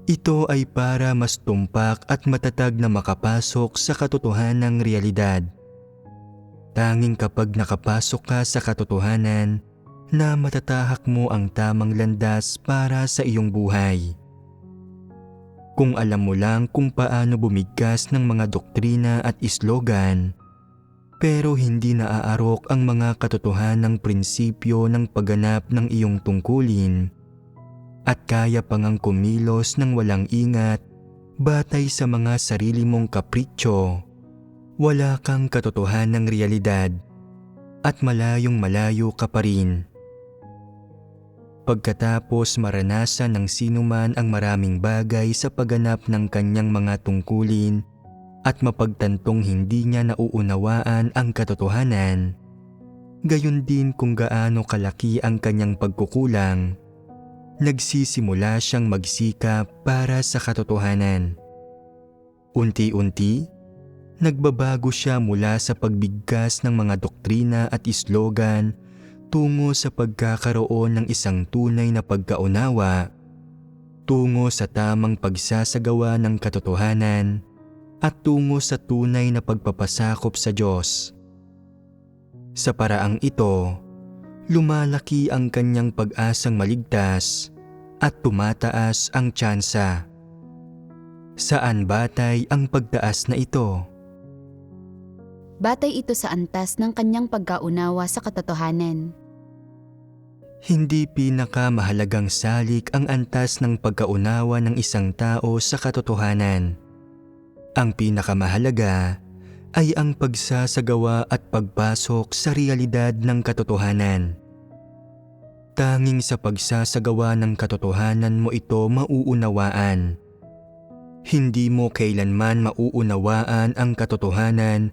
Ito ay para mas tumpak at matatag na makapasok sa katotohanang realidad. tanging kapag nakapasok ka sa katotohanan na matatahak mo ang tamang landas para sa iyong buhay. Kung alam mo lang kung paano bumigkas ng mga doktrina at islogan, pero hindi naaarok ang mga katotohanang prinsipyo ng pagganap ng iyong tungkulin, at kaya pang ang kumilos ng walang ingat batay sa mga sarili mong kapritsyo, wala kang katotohanang realidad at malayong malayo ka pa rin. Pagkatapos maranasan ng sinuman ang maraming bagay sa pagganap ng kanyang mga tungkulin at mapagtantong hindi niya nauunawaan ang katotohanan, gayon din kung gaano kalaki ang kanyang pagkukulang, nagsisimula siyang magsikap para sa katotohanan. Unti-unti, nagbabago siya mula sa pagbigkas ng mga doktrina at islogan tungo sa pagkakaroon ng isang tunay na pagkaunawa, tungo sa tamang pagsasagawa ng katotohanan, at tungo sa tunay na pagpapasakop sa Diyos. Sa paraang ito, lumalaki ang kanyang pag-asang maligtas at tumataas ang tsansa. Saan batay ang pagtaas na ito? Batay ito sa antas ng kanyang pagkaunawa sa katotohanan. Hindi pinakamahalagang salik ang antas ng pagkaunawa ng isang tao sa katotohanan. Ang pinakamahalaga ay ang pagsasagawa at pagpasok sa realidad ng katotohanan. Tanging sa pagsasagawa ng katotohanan mo ito mauunawaan. Hindi mo kailanman mauunawaan ang katotohanan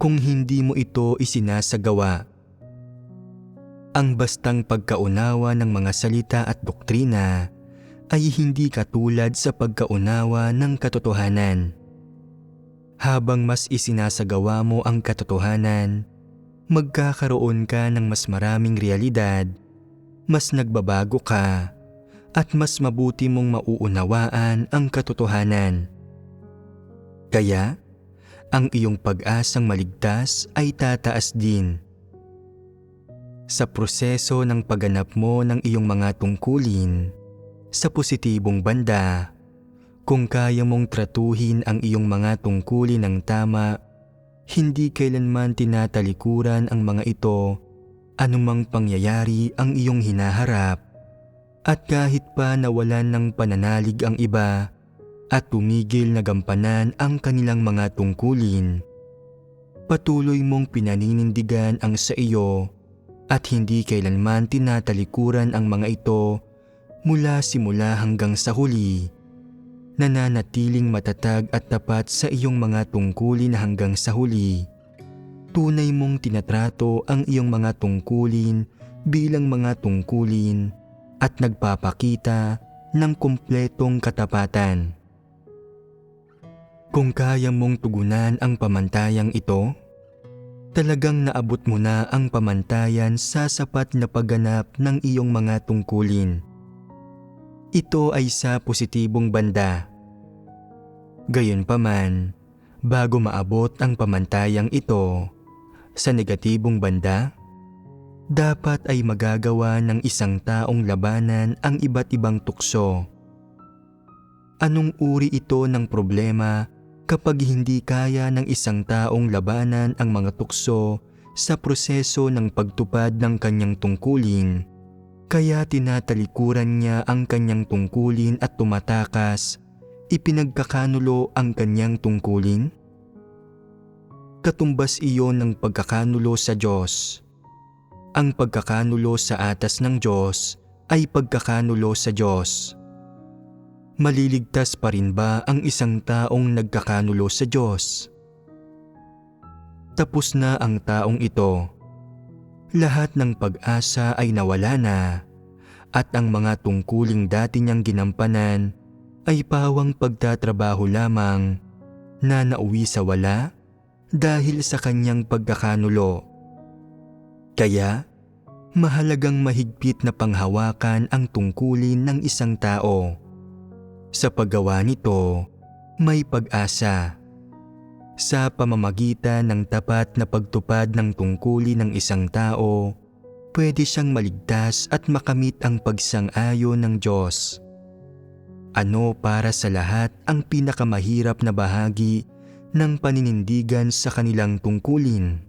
kung hindi mo ito isinasagawa. Ang bastang pagkaunawa ng mga salita at doktrina ay hindi katulad sa pagkaunawa ng katotohanan. Habang mas isinasagawa mo ang katotohanan, magkakaroon ka ng mas maraming realidad, mas nagbabago ka, at mas mabuti mong mauunawaan ang katotohanan. Kaya, ang iyong pag-asang maligtas ay tataas din. Sa proseso ng pagganap mo ng iyong mga tungkulin, sa positibong banda, kung kaya mong tratuhin ang iyong mga tungkulin ng tama, hindi kailanman tinatalikuran ang mga ito anumang pangyayari ang iyong hinaharap, at kahit pa nawalan ng pananalig ang iba at tumigil na gampanan ang kanilang mga tungkulin, patuloy mong pinaninindigan ang sa iyo at hindi kailanman tinatalikuran ang mga ito mula simula hanggang sa huli. Nananatiling matatag at tapat sa iyong mga tungkulin hanggang sa huli. Tunay mong tinatrato ang iyong mga tungkulin bilang mga tungkulin at nagpapakita ng kumpletong katapatan. Kung kaya mong tugunan ang pamantayang ito, talagang naabot mo na ang pamantayan sa sapat na pagganap ng iyong mga tungkulin. Ito ay sa positibong banda. Gayunpaman, bago maabot ang pamantayang ito, sa negatibong banda, dapat ay magagawa ng isang taong labanan ang iba't ibang tukso. Anong uri ito ng problema kapag hindi kaya ng isang taong labanan ang mga tukso sa proseso ng pagtupad ng kanyang tungkulin, kaya tinatalikuran niya ang kanyang tungkulin at tumatakas, ipinagkakanulo ang kanyang tungkulin? Katumbas iyon ng pagkakanulo sa Diyos. Ang pagkakanulo sa atas ng Diyos ay pagkakanulo sa Diyos. Maliligtas pa rin ba ang isang taong nagkakanulo sa Diyos? Tapos na ang taong ito. Lahat ng pag-asa ay nawala na, at ang mga tungkuling dati niyang ginampanan ay pawang pagtatrabaho lamang na nauwi sa wala dahil sa kanyang pagkakanulo. Kaya, mahalagang mahigpit na panghawakan ang tungkulin ng isang tao. Sa paggawa nito, may pag-asa. Sa pamamagitan ng tapat na pagtupad ng tungkulin ng isang tao, pwede siyang maligtas at makamit ang pagsang-ayon ng Diyos. Ano para sa lahat ang pinakamahirap na bahagi ng paninindigan sa kanilang tungkulin?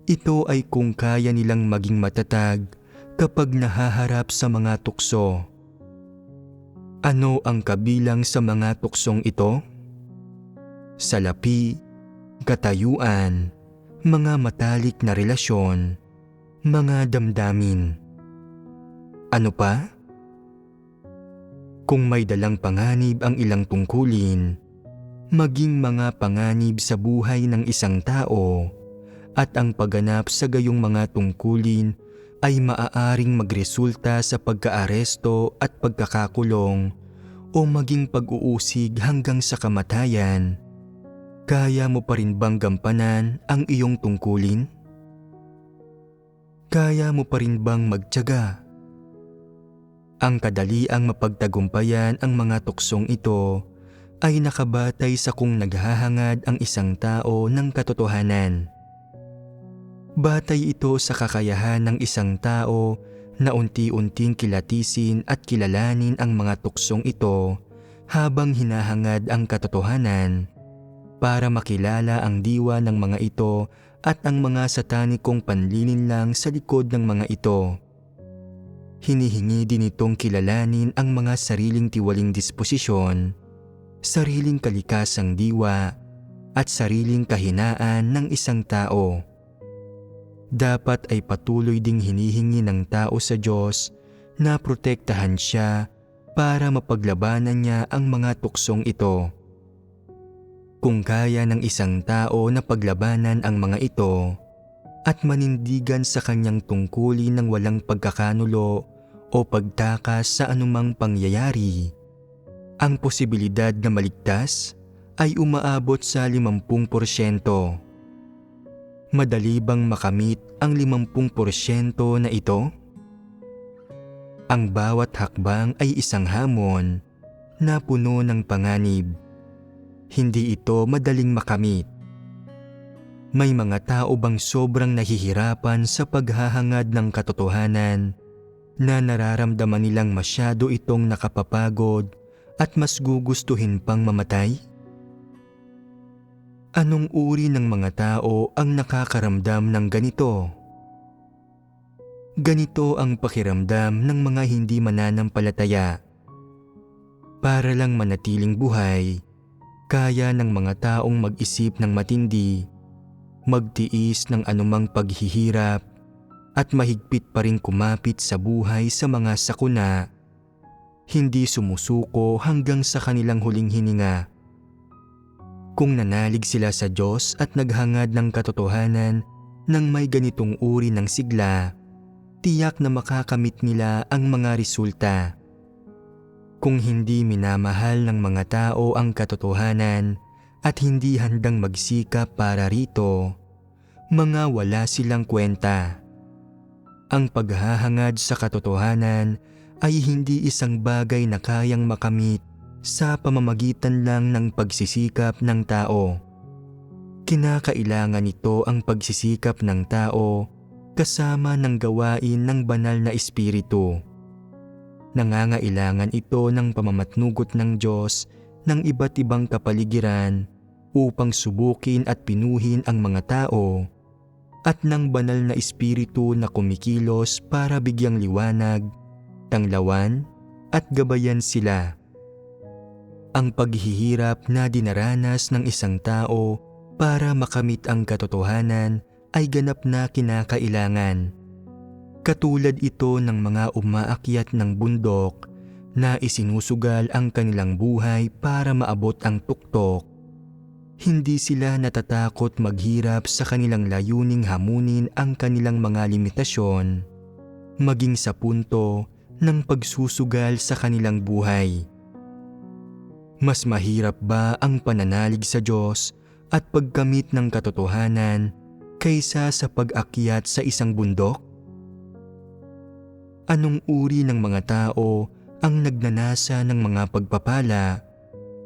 Ito ay kung kaya nilang maging matatag kapag nahaharap sa mga tukso. Ano ang kabilang sa mga tuksong ito? Salapi, katayuan, mga matalik na relasyon, mga damdamin. Ano pa? Kung may dalang panganib ang ilang tungkulin, maging mga panganib sa buhay ng isang tao, at ang pagganap sa gayong mga tungkulin ay maaaring magresulta sa pagkaaresto at pagkakakulong o maging pag-uusig hanggang sa kamatayan. Kaya mo pa rin bang gampanan ang iyong tungkulin? Kaya mo pa rin bang magtiyaga? Ang kadaliang mapagtagumpayan ang mga tuksong ito ay nakabatay sa kung naghahangad ang isang tao ng katotohanan. Batay ito sa kakayahan ng isang tao na unti-unting kilatisin at kilalanin ang mga tuksong ito habang hinahangad ang katotohanan para makilala ang diwa ng mga ito at ang mga satanikong panlilinlang sa likod ng mga ito. Hinihingi din itong kilalanin ang mga sariling tiwaling disposisyon, sariling kalikasang diwa, at sariling kahinaan ng isang tao. Dapat ay patuloy ding hinihingi ng tao sa Diyos na protektahan siya para mapaglabanan niya ang mga tuksong ito. Kung kaya ng isang tao na paglabanan ang mga ito at manindigan sa kanyang tungkulin ng walang pagkakanulo o pagtakas sa anumang pangyayari, ang posibilidad na maligtas ay umaabot sa 50%. Madali bang makamit ang 50% na ito? Ang bawat hakbang ay isang hamon na puno ng panganib. Hindi ito madaling makamit. May mga tao bang sobrang nahihirapan sa paghahangad ng katotohanan na nararamdaman nilang masyado itong nakapapagod at mas gugustuhin pang mamatay? Anong uri ng mga tao ang nakakaramdam ng ganito? Ganito ang pakiramdam ng mga hindi mananampalataya. Para lang manatiling buhay, kaya ng mga taong mag-isip ng matindi, magtiis ng anumang paghihirap, at mahigpit pa rin kumapit sa buhay sa mga sakuna, hindi sumusuko hanggang sa kanilang huling hininga. Kung nanalig sila sa Diyos at naghangad ng katotohanan ng may ganitong uri ng sigla, tiyak na makakamit nila ang mga resulta. Kung hindi minamahal ng mga tao ang katotohanan at hindi handang magsikap para rito, mga wala silang kwenta. Ang paghahangad sa katotohanan ay hindi isang bagay na kayang makamit sa pamamagitan lang ng pagsisikap ng tao. Kinakailangan nito ang pagsisikap ng tao kasama ng gawain ng banal na espiritu. Nangangailangan ito ng pamamatnugot ng Diyos ng iba't ibang kapaligiran upang subukin at pinuhin ang mga tao at ng banal na espiritu na kumikilos para bigyang liwanag, tanglawan at gabayan sila. Ang paghihirap na dinaranas ng isang tao para makamit ang katotohanan ay ganap na kinakailangan. Katulad ito ng mga umaakyat ng bundok na isinusugal ang kanilang buhay para maabot ang tuktok. Hindi sila natatakot maghirap sa kanilang layuning hamunin ang kanilang mga limitasyon, maging sa punto ng pagsusugal sa kanilang buhay. Mas mahirap ba ang pananalig sa Diyos at pagkamit ng katotohanan kaysa sa pag-akyat sa isang bundok? Anong uri ng mga tao ang nagnanasa ng mga pagpapala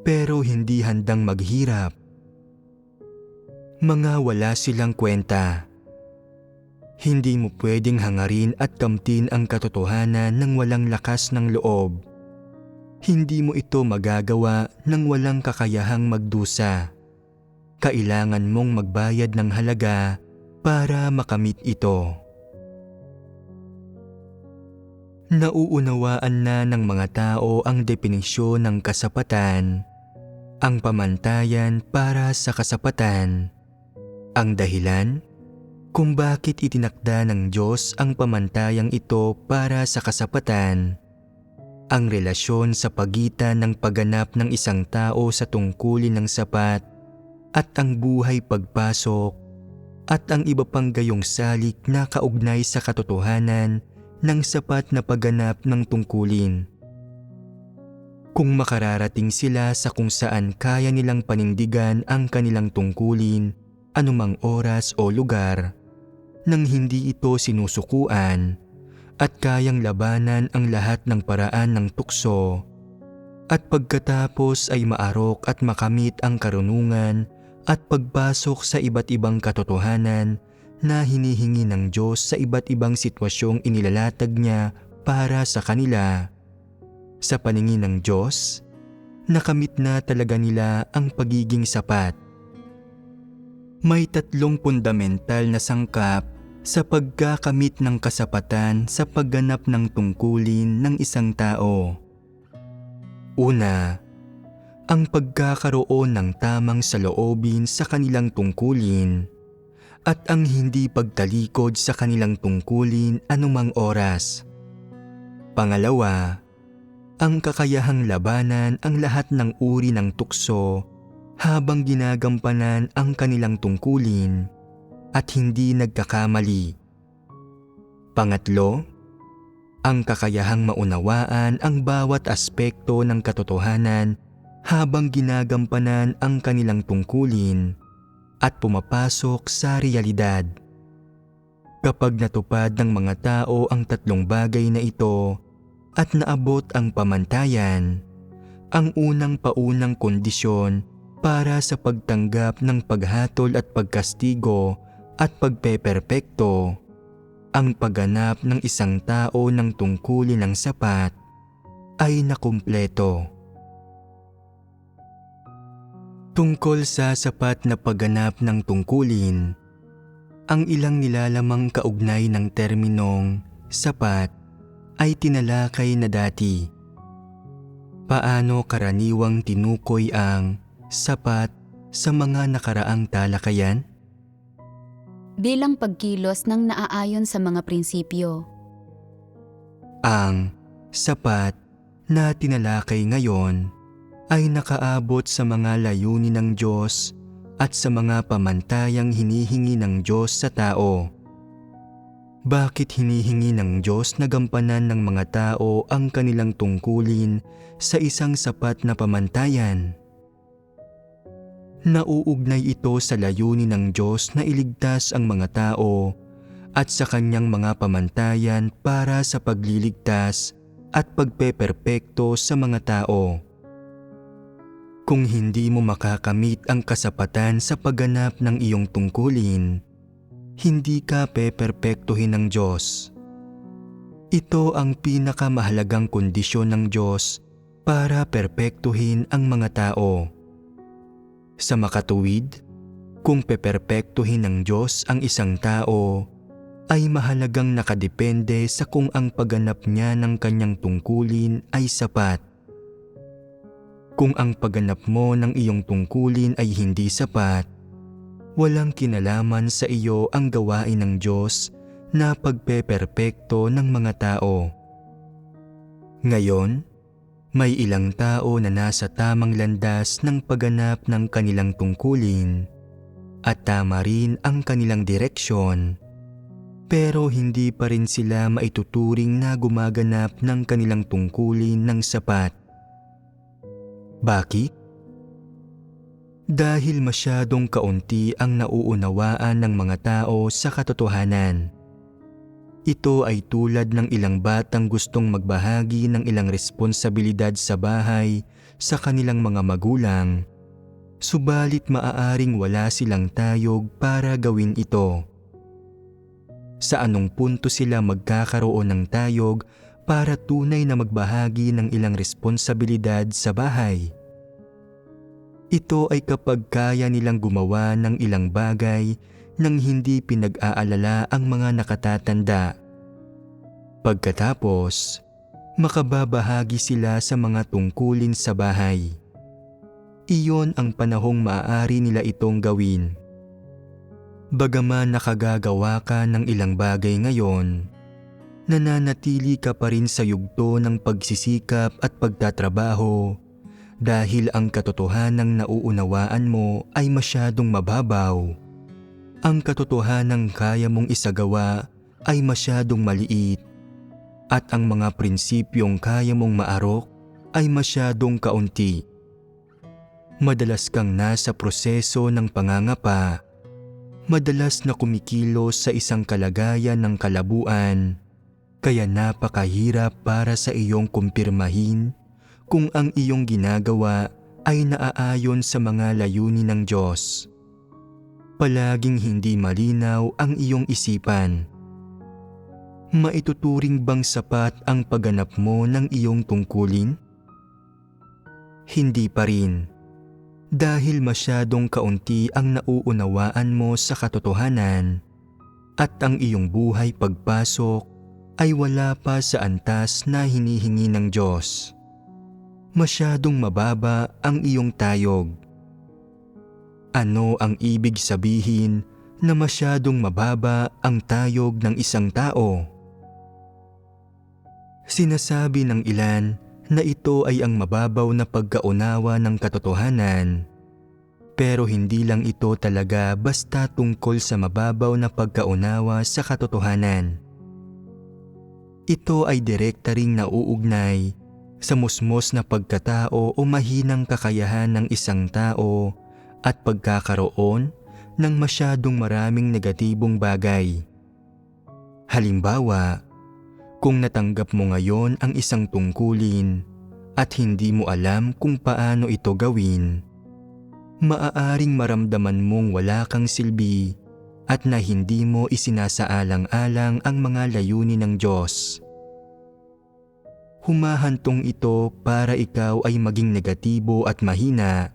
pero hindi handang maghirap? mga wala silang kwenta. Hindi mo pwedeng hangarin at kamtin ang katotohanan ng walang lakas ng loob. Hindi mo ito magagawa ng walang kakayahang magdusa. Kailangan mong magbayad ng halaga para makamit ito. Nauunawaan na ng mga tao ang definisyon ng kasapatan, ang pamantayan para sa kasapatan, ang dahilan kung bakit itinakda ng Diyos ang pamantayang ito para sa kasapatan, ang relasyon sa pagitan ng pagganap ng isang tao sa tungkulin ng sapat at ang buhay pagpasok at ang iba pang gayong salik na kaugnay sa katotohanan ng sapat na pagganap ng tungkulin. Kung makararating sila sa kung saan kaya nilang panindigan ang kanilang tungkulin anumang oras o lugar, nang hindi ito sinusukuan at kayang labanan ang lahat ng paraan ng tukso, at pagkatapos ay maarok at makamit ang karunungan at pagpasok sa iba't ibang katotohanan na hinihingi ng Diyos sa iba't ibang sitwasyong inilalatag niya para sa kanila. Sa paningin ng Diyos, nakamit na talaga nila ang pagiging sapat. May 3 fundamental na sangkap sa pagkakamit ng kasapatan sa pagganap ng tungkulin ng isang tao. Una, ang pagkakaroon ng tamang saloobin sa kanilang tungkulin at ang hindi pagtalikod sa kanilang tungkulin anumang oras. Pangalawa, ang kakayahang labanan ang lahat ng uri ng tukso habang ginagampanan ang kanilang tungkulin at hindi nagkakamali. Pangatlo, ang kakayahang maunawaan ang bawat aspekto ng katotohanan habang ginagampanan ang kanilang tungkulin at pumapasok sa realidad. Kapag natupad ng mga tao ang 3 bagay na ito at naabot ang pamantayan, ang unang paunang kondisyon para sa pagtanggap ng paghatol at pagkastigo at pagpeperpekto, ang pagganap ng isang tao ng tungkulin ng sapat, ay nakumpleto. Tungkol sa sapat na pagganap ng tungkulin, ang ilang nilalamang kaugnay ng terminong sapat ay tinalakay na dati. Paano karaniwang tinukoy ang sapat sa mga nakaraang talakayan? Bilang pagkilos ng naaayon sa mga prinsipyo. Ang sapat na tinalakay ngayon ay nakaabot sa mga layunin ng Diyos at sa mga pamantayang hinihingi ng Diyos sa tao. Bakit hinihingi ng Diyos na gampanan ng mga tao ang kanilang tungkulin sa isang sapat na pamantayan? Nauugnay ito sa layunin ng Diyos na iligtas ang mga tao at sa kanyang mga pamantayan para sa pagliligtas at pagpeperpekto sa mga tao. Kung hindi mo makakamit ang kasapatan sa pagganap ng iyong tungkulin, hindi ka peperpektuhin ng Diyos. Ito ang pinakamahalagang kondisyon ng Diyos para perpektuhin ang mga tao. Sa makatuwid, kung peperpektuhin ng Diyos ang isang tao, ay mahalagang nakadepende sa kung ang pagganap niya ng kanyang tungkulin ay sapat. Kung ang pagganap mo ng iyong tungkulin ay hindi sapat, walang kinalaman sa iyo ang gawain ng Diyos na pagpeperpekto ng mga tao. Ngayon, may ilang tao na nasa tamang landas ng pagganap ng kanilang tungkulin at tama rin ang kanilang direksyon, pero hindi pa rin sila maituturing na gumaganap ng kanilang tungkulin ng sapat. Bakit? Dahil masyadong kaunti ang nauunawaan ng mga tao sa katotohanan. Ito ay tulad ng ilang batang gustong magbahagi ng ilang responsibilidad sa bahay sa kanilang mga magulang, Subalit maaaring wala silang tayog para gawin ito. Sa anong punto sila magkakaroon ng tayog para tunay na magbahagi ng ilang responsibilidad sa bahay? Ito ay kapag kaya nilang gumawa ng ilang bagay nang hindi pinag-aalala ang mga nakatatanda. Pagkatapos, makababahagi sila sa mga tungkulin sa bahay. Iyon ang panahong maaari nila itong gawin. Bagaman nakagagawa ka ng ilang bagay ngayon, nananatili ka pa rin sa yugto ng pagsisikap at pagtatrabaho dahil ang katotohanang nauunawaan mo ay masyadong mababaw. Ang katotohanang kaya mong isagawa ay masyadong maliit at ang mga prinsipyong kaya mong maarok ay masyadong kaunti. Madalas kang nasa proseso ng pangangapa, madalas na kumikilos sa isang kalagayan ng kalabuan, kaya napakahirap para sa iyong kumpirmahin kung ang iyong ginagawa ay naaayon sa mga layunin ng Diyos. Palaging hindi malinaw ang iyong isipan. Maituturing bang sapat ang pagganap mo ng iyong tungkulin? Hindi pa rin. Dahil masyadong kaunti ang nauunawaan mo sa katotohanan at ang iyong buhay pagpasok ay wala pa sa antas na hinihingi ng Diyos. Masyadong mababa ang iyong tayog. Ano ang ibig sabihin na masyadong mababa ang tayog ng isang tao? Sinasabi ng ilan na ito ay ang mababaw na pagkaunawa ng katotohanan. Pero hindi lang ito talaga basta tungkol sa mababaw na pagkaunawa sa katotohanan. Ito ay direkta ring nauugnay sa musmos na pagkatao o mahinang kakayahan ng isang tao at pagkakaroon ng masyadong maraming negatibong bagay. Halimbawa, kung natanggap mo ngayon ang isang tungkulin at hindi mo alam kung paano ito gawin, maaaring maramdaman mong wala kang silbi at na hindi mo isinasaalang-alang ang mga layunin ng Diyos. Humahantong ito para ikaw ay maging negatibo at mahina.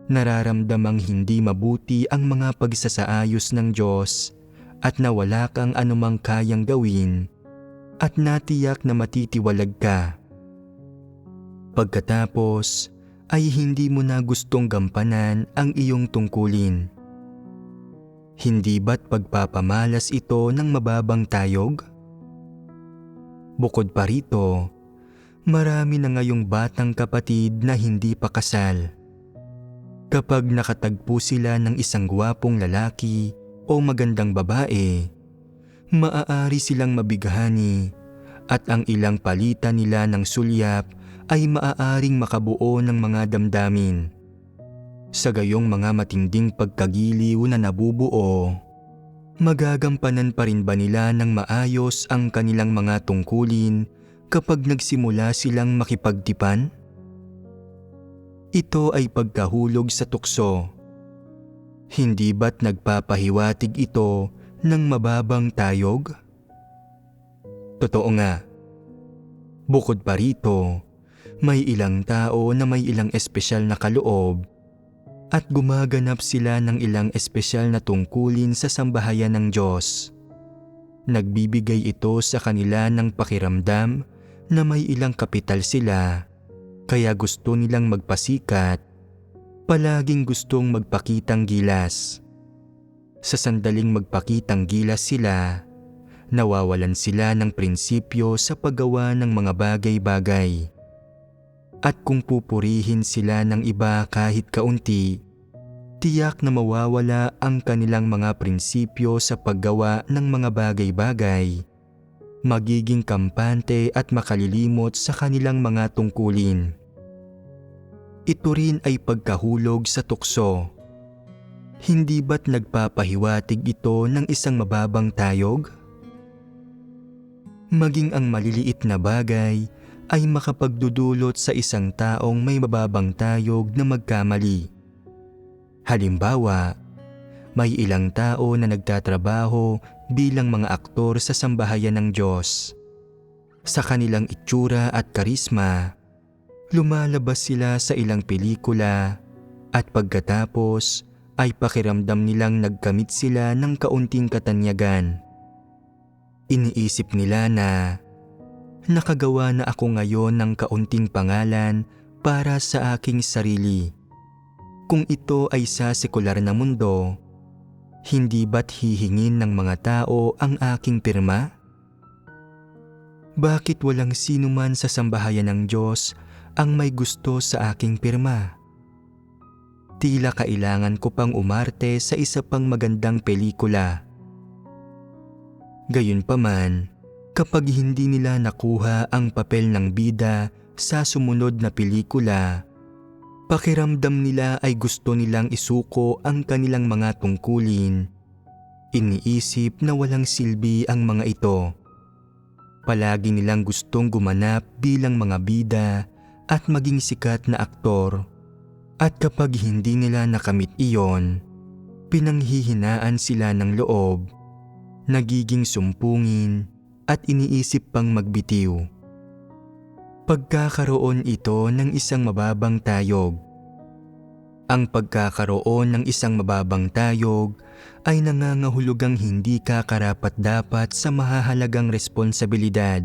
Nararamdamang hindi mabuti ang mga pagsasaayos ng Diyos at na wala kang anumang kayang gawin at natiyak na matitiwalag ka. Pagkatapos ay hindi mo na gustong gampanan ang iyong tungkulin. Hindi ba't pagpapamalas ito ng mababang tayog? Bukod pa rito, marami na ngayong batang kapatid na hindi pa kasal. Kapag nakatagpo sila ng isang gwapong lalaki o magandang babae, maaari silang mabighani at ang ilang palitan nila ng sulyap ay maaaring makabuo ng mga damdamin. Sa gayong mga matinding pagkagiliw na nabubuo, magagampanan pa rin ba nila ng maayos ang kanilang mga tungkulin kapag nagsimula silang makipagtipan? Ito ay pagkahulog sa tukso. Hindi ba't nagpapahiwatig ito ng mababang tayog? Totoo nga. Bukod pa rito, may ilang tao na may ilang espesyal na kaloob at gumaganap sila ng ilang espesyal na tungkulin sa sambahayan ng Diyos. Nagbibigay ito sa kanila ng pakiramdam na may ilang kapital sila, kaya gusto nilang magpasikat, palaging gustong magpakitang gilas. Sa sandaling magpakitang gilas sila, nawawalan sila ng prinsipyo sa paggawa ng mga bagay-bagay. At kung pupurihin sila ng iba kahit kaunti, tiyak na mawawala ang kanilang mga prinsipyo sa paggawa ng mga bagay-bagay. Magiging kampante at makalilimot sa kanilang mga tungkulin. Ito rin ay pagkahulog sa tukso. Hindi ba't nagpapahiwatig ito ng isang mababang tayog? Maging ang maliliit na bagay ay makapagdudulot sa isang taong may mababang tayog na magkamali. Halimbawa, may ilang tao na nagtatrabaho bilang mga aktor sa sambahayan ng Diyos. Sa kanilang itsura at karisma, lumalabas sila sa ilang pelikula at pagkatapos ay pakiramdam nilang nagkamit sila ng kaunting katanyagan. Iniisip nila na nakagawa na ako ngayon ng kaunting pangalan para sa aking sarili. Kung ito ay sa sekular na mundo, hindi ba't hihingin ng mga tao ang aking pirma? Bakit walang sino man sa sambahayan ng Diyos ang may gusto sa aking pirma? Tila kailangan ko pang umarte sa isa pang magandang pelikula. Gayunpaman, kapag hindi nila nakuha ang papel ng bida sa sumunod na pelikula, pakiramdam nila ay gusto nilang isuko ang kanilang mga tungkulin. Iniisip na walang silbi ang mga ito. Palagi nilang gustong gumanap bilang mga bida at maging sikat na aktor. At kapag hindi nila nakamit iyon, pinanghihinaan sila ng loob, nagiging sumpungin at iniisip pang magbitiw. Pagkakaroon ito ng isang mababang tayog. Ang pagkakaroon ng isang mababang tayog ay nangangahulugang hindi ka karapat-dapat sa mahahalagang responsibilidad.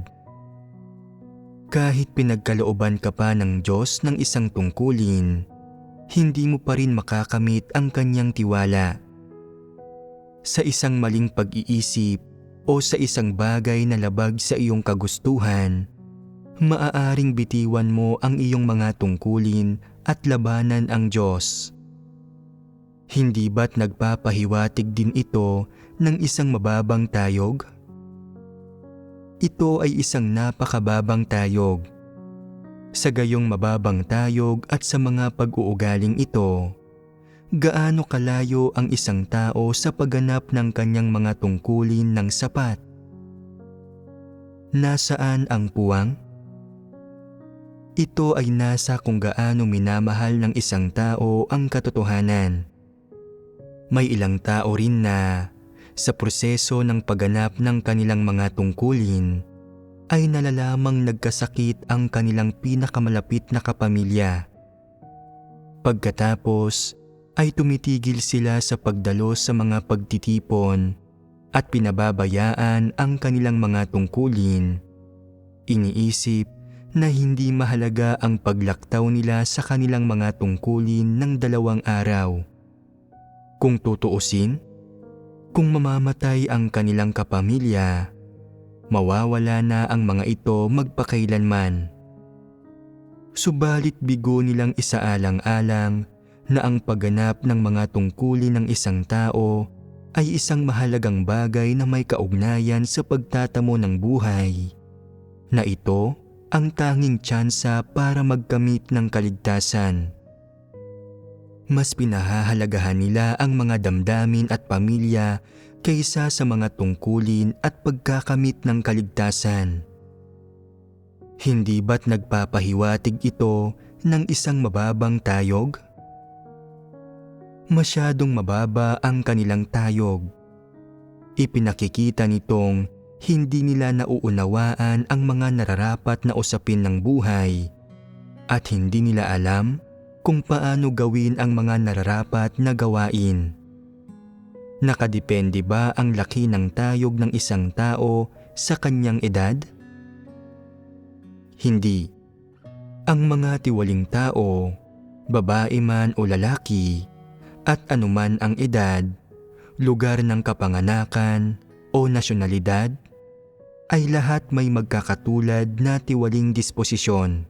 Kahit pinagkalooban ka pa ng Diyos ng isang tungkulin, hindi mo pa rin makakamit ang kanyang tiwala. Sa isang maling pag-iisip o sa isang bagay na labag sa iyong kagustuhan, maaaring bitiwan mo ang iyong mga tungkulin at labanan ang Diyos. Hindi ba't nagpapahiwatig din ito ng isang mababang tayog? Ito ay isang napakababang tayog. Sa gayong mababang tayog at sa mga pag-uugaling ito, gaano kalayo ang isang tao sa pagganap ng kanyang mga tungkulin ng sapat? Nasaan ang puwang? Ito ay nasa kung gaano minamahal ng isang tao ang katotohanan. May ilang tao rin na, sa proseso ng pagganap ng kanilang mga tungkulin, ay nalalamang nagkasakit ang kanilang pinakamalapit na kapamilya. Pagkatapos, ay tumitigil sila sa pagdalo sa mga pagtitipon at pinababayaan ang kanilang mga tungkulin. Iniisip na hindi mahalaga ang paglaktaw nila sa kanilang mga tungkulin ng 2 araw. Kung tutuusin, kung mamamatay ang kanilang kapamilya, mawawala na ang mga ito magpakailanman. Subalit bigo nilang isaalang-alang na ang pagganap ng mga tungkulin ng isang tao ay isang mahalagang bagay na may kaugnayan sa pagtatamo ng buhay, na ito ang tanging tsansa para magkamit ng kaligtasan. Mas pinahahalagahan nila ang mga damdamin at pamilya kaysa sa mga tungkulin at pagkakamit ng kaligtasan. Hindi ba't nagpapahiwatig ito ng isang mababang tayog? Masyadong mababa ang kanilang tayog. Ipinakikita nitong hindi nila nauunawaan ang mga nararapat na usapin ng buhay at hindi nila alam kung paano gawin ang mga nararapat na gawain. Nakadepende ba ang laki ng tayog ng isang tao sa kanyang edad? Hindi. Ang mga tiwaling tao, babae man o lalaki, at anuman ang edad, lugar ng kapanganakan o nasyonalidad, ay lahat may magkakatulad na tiwaling disposisyon.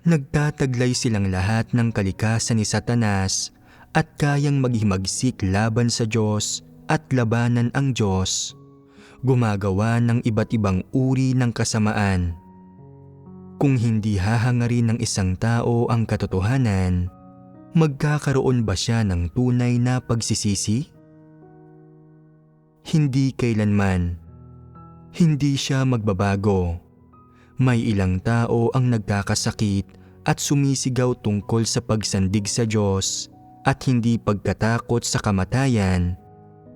Nagtataglay silang lahat ng kalikasan ni Satanas at kayang maghimagsik laban sa Diyos at labanan ang Diyos, gumagawa ng iba't ibang uri ng kasamaan. Kung hindi hahangarin ng isang tao ang katotohanan, magkakaroon ba siya ng tunay na pagsisisi? Hindi kailanman. Hindi siya magbabago. May ilang tao ang nagkakasakit at sumisigaw tungkol sa pagsandig sa Diyos at hindi pagkatakot sa kamatayan.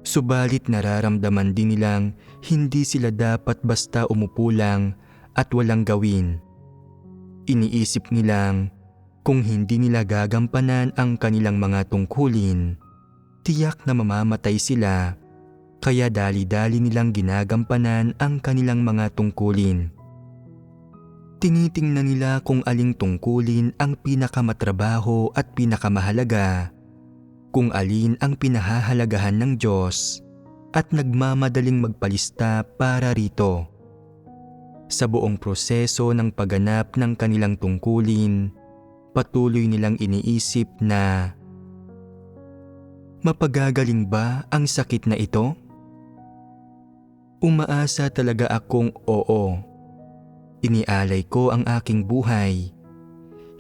Subalit nararamdaman din nilang hindi sila dapat basta umupo lang at walang gawin. Iniisip nilang kung hindi nila gagampanan ang kanilang mga tungkulin, tiyak na mamamatay sila, kaya dali-dali nilang ginagampanan ang kanilang mga tungkulin. Tinitingnan nila kung aling tungkulin ang pinakamatrabaho at pinakamahalaga, kung alin ang pinahahalagahan ng Diyos at nagmamadaling magpalista para rito. Sa buong proseso ng pagganap ng kanilang tungkulin, patuloy nilang iniisip na, mapagagaling ba ang sakit na ito? Umaasa talaga akong oo. Inialay ko ang aking buhay.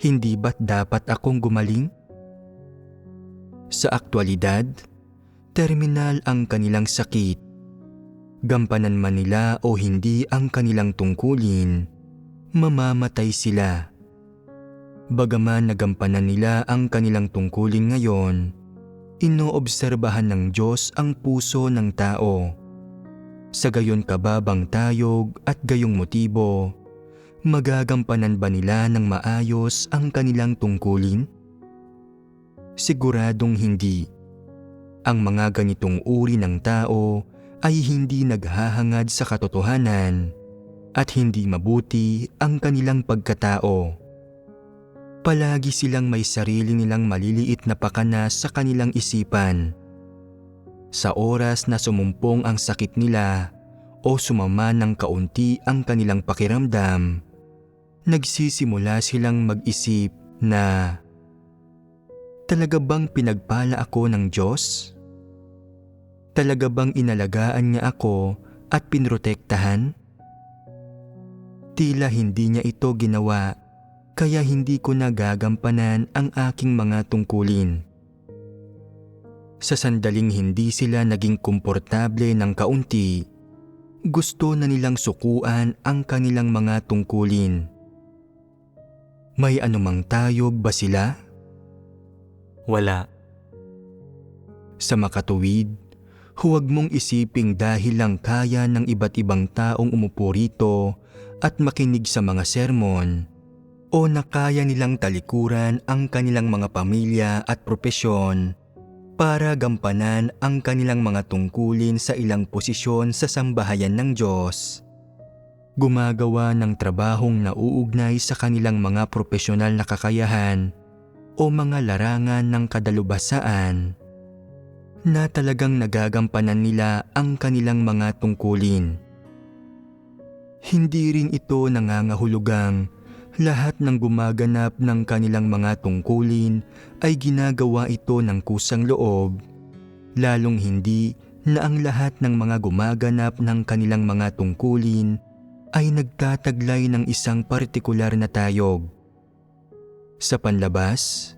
Hindi ba't dapat akong gumaling? Sa aktwalidad, terminal ang kanilang sakit. Gampanan man nila o hindi ang kanilang tungkulin, mamamatay sila. Bagaman nagampanan nila ang kanilang tungkulin ngayon, inoobserbahan ng Diyos ang puso ng tao. Sa gayon kababang tayog at gayong motibo, magagampanan ba nila ng maayos ang kanilang tungkulin? Siguradong hindi. Ang mga ganitong uri ng tao ay hindi naghahangad sa katotohanan at hindi mabuti ang kanilang pagkatao. Palagi silang may sarili nilang maliliit na pakana sa kanilang isipan. Sa oras na sumumpong ang sakit nila o sumama ng kaunti ang kanilang pakiramdam, nagsisimula silang mag-isip na, talaga bang pinagpala ako ng Diyos? Talaga bang inalagaan niya ako at pinrotektahan? Tila hindi niya ito ginawa, kaya hindi ko nagagampanan ang aking mga tungkulin. Sa sandaling hindi sila naging komportable ng kaunti, gusto na nilang sukuan ang kanilang mga tungkulin. May anumang tayog ba sila? Wala. Sa makatuwid, huwag mong isiping dahil lang kaya ng iba't ibang taong umupo rito at makinig sa mga sermon, o nakaya nilang talikuran ang kanilang mga pamilya at propesyon para gampanan ang kanilang mga tungkulin sa ilang posisyon sa sambahayan ng Diyos. Gumagawa ng trabahong nauugnay sa kanilang mga propesyonal na kakayahan o mga larangan ng kadalubhasaan na talagang nagagampanan nila ang kanilang mga tungkulin. Hindi rin ito nangangahulugang lahat ng gumaganap ng kanilang mga tungkulin ay ginagawa ito ng kusang loob, lalong hindi na ang lahat ng mga gumaganap ng kanilang mga tungkulin ay nagtataglay ng isang partikular na tayog. Sa panlabas,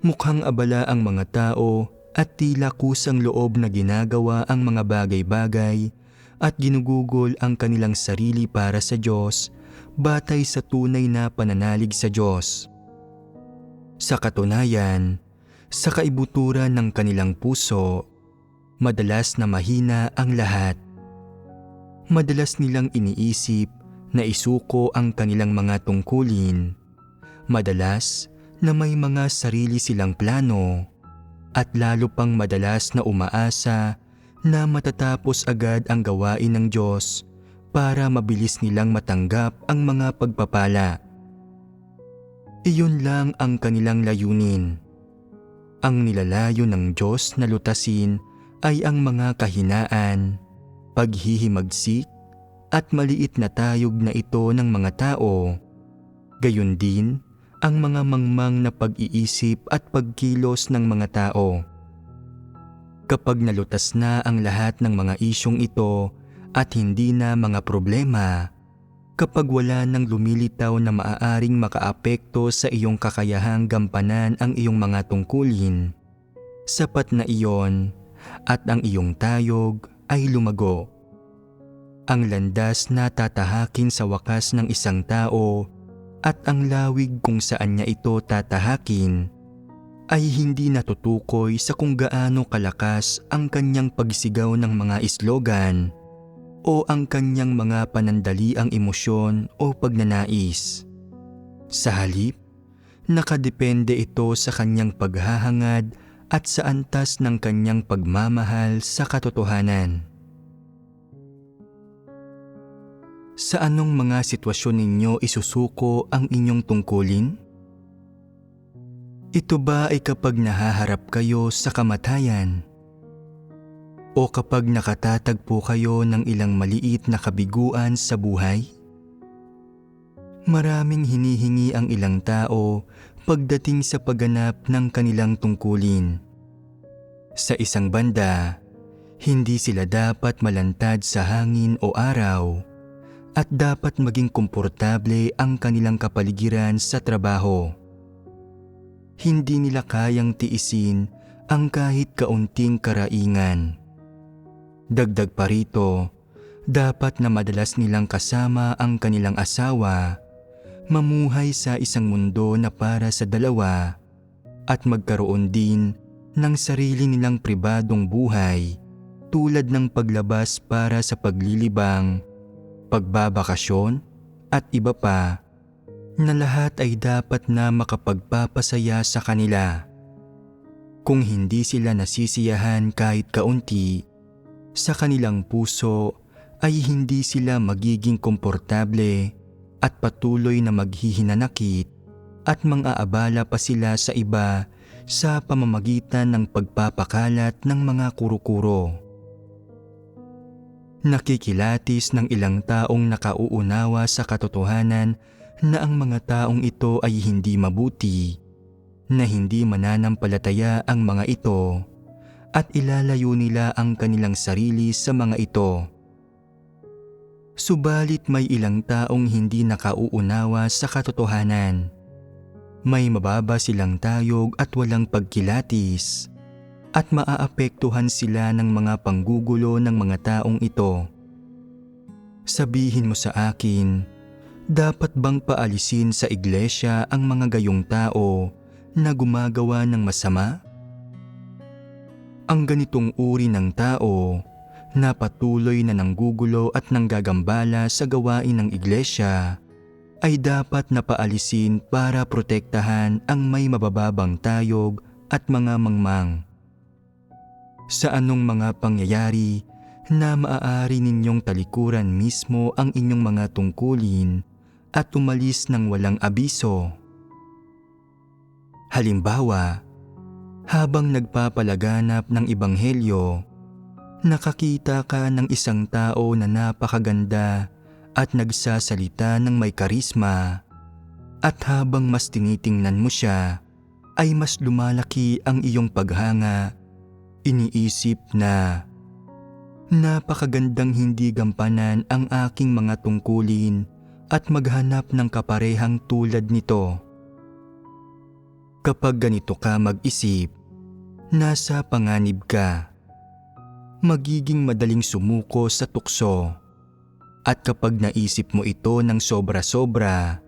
mukhang abala ang mga tao at tila kusang loob na ginagawa ang mga bagay-bagay at ginugugol ang kanilang sarili para sa Diyos batay sa tunay na pananalig sa Diyos. Sa katunayan, sa kaibuturan ng kanilang puso, madalas na mahina ang lahat. Madalas nilang iniisip na isuko ang kanilang mga tungkulin. Madalas na may mga sarili silang plano at lalo pang madalas na umaasa na matatapos agad ang gawain ng Diyos para mabilis nilang matanggap ang mga pagpapala. Iyon lang ang kanilang layunin. Ang nilalayo ng Diyos na lutasin ay ang mga kahinaan, paghihimagsik at maliit na tayog na ito ng mga tao. Gayon din ang mga mangmang na pag-iisip at pagkilos ng mga tao. Kapag nalutas na ang lahat ng mga isyong ito at hindi na mga problema, kapag wala nang lumilitaw na maaaring makaapekto sa iyong kakayahang gampanan ang iyong mga tungkulin, sapat na iyon at ang iyong tayog ay lumago. Ang landas na tatahakin sa wakas ng isang tao at ang lawig kung saan niya ito tatahakin ay hindi natutukoy sa kung gaano kalakas ang kanyang pagsigaw ng mga slogan o ang kanyang mga panandaliang emosyon o pagnanais. Sa halip, nakadepende ito sa kanyang paghahangad at sa antas ng kanyang pagmamahal sa katotohanan. Sa anong mga sitwasyon ninyo isusuko ang inyong tungkulin? Ito ba ay kapag nahaharap kayo sa kamatayan? O kapag nakatatagpo kayo ng ilang maliit na kabiguan sa buhay? Maraming hinihingi ang ilang tao pagdating sa pagganap ng kanilang tungkulin. Sa isang banda, hindi sila dapat malantad sa hangin o araw at dapat maging komportable ang kanilang kapaligiran sa trabaho. Hindi nila kayang tiisin ang kahit kaunting karaingan. Dagdag pa rito, dapat na madalas nilang kasama ang kanilang asawa, mamuhay sa isang mundo na para sa dalawa, at magkaroon din ng sarili nilang pribadong buhay tulad ng paglabas para sa paglilibang, pagbabakasyon at iba pa, na lahat ay dapat na makapagpapasaya sa kanila. Kung hindi sila nasisiyahan kahit kaunti, sa kanilang puso ay hindi sila magiging komportable at patuloy na maghihinanakit at mang-aabala pa sila sa iba sa pamamagitan ng pagpapakalat ng mga kuro-kuro. Nakikilatis ng ilang taong nakauunawa sa katotohanan na ang mga taong ito ay hindi mabuti, na hindi mananampalataya ang mga ito, at ilalayo nila ang kanilang sarili sa mga ito. Subalit may ilang taong hindi nakauunawa sa katotohanan. May mababa silang tayog at walang pagkilatis, at maaapektuhan sila ng mga panggugulo ng mga taong ito. Sabihin mo sa akin, dapat bang paalisin sa iglesia ang mga gayong tao na gumagawa ng masama? Ang ganitong uri ng tao na patuloy na nanggugulo at nanggagambala sa gawain ng iglesia ay dapat na paalisin para protektahan ang may mabababang tayog at mga mangmang. Sa anong mga pangyayari na maaari ninyong talikuran mismo ang inyong mga tungkulin at umalis ng walang abiso. Halimbawa, habang nagpapalaganap ng ebanghelyo, nakakita ka ng isang tao na napakaganda at nagsasalita ng may karisma, at habang mas tinitingnan mo siya, ay mas lumalaki ang iyong paghanga. Iniisip na, napakagandang hindi gampanan ang aking mga tungkulin at maghanap ng kaparehang tulad nito. Kapag ganito ka mag-isip, nasa panganib ka. Magiging madaling sumuko sa tukso. At kapag naisip mo ito ng sobra-sobra,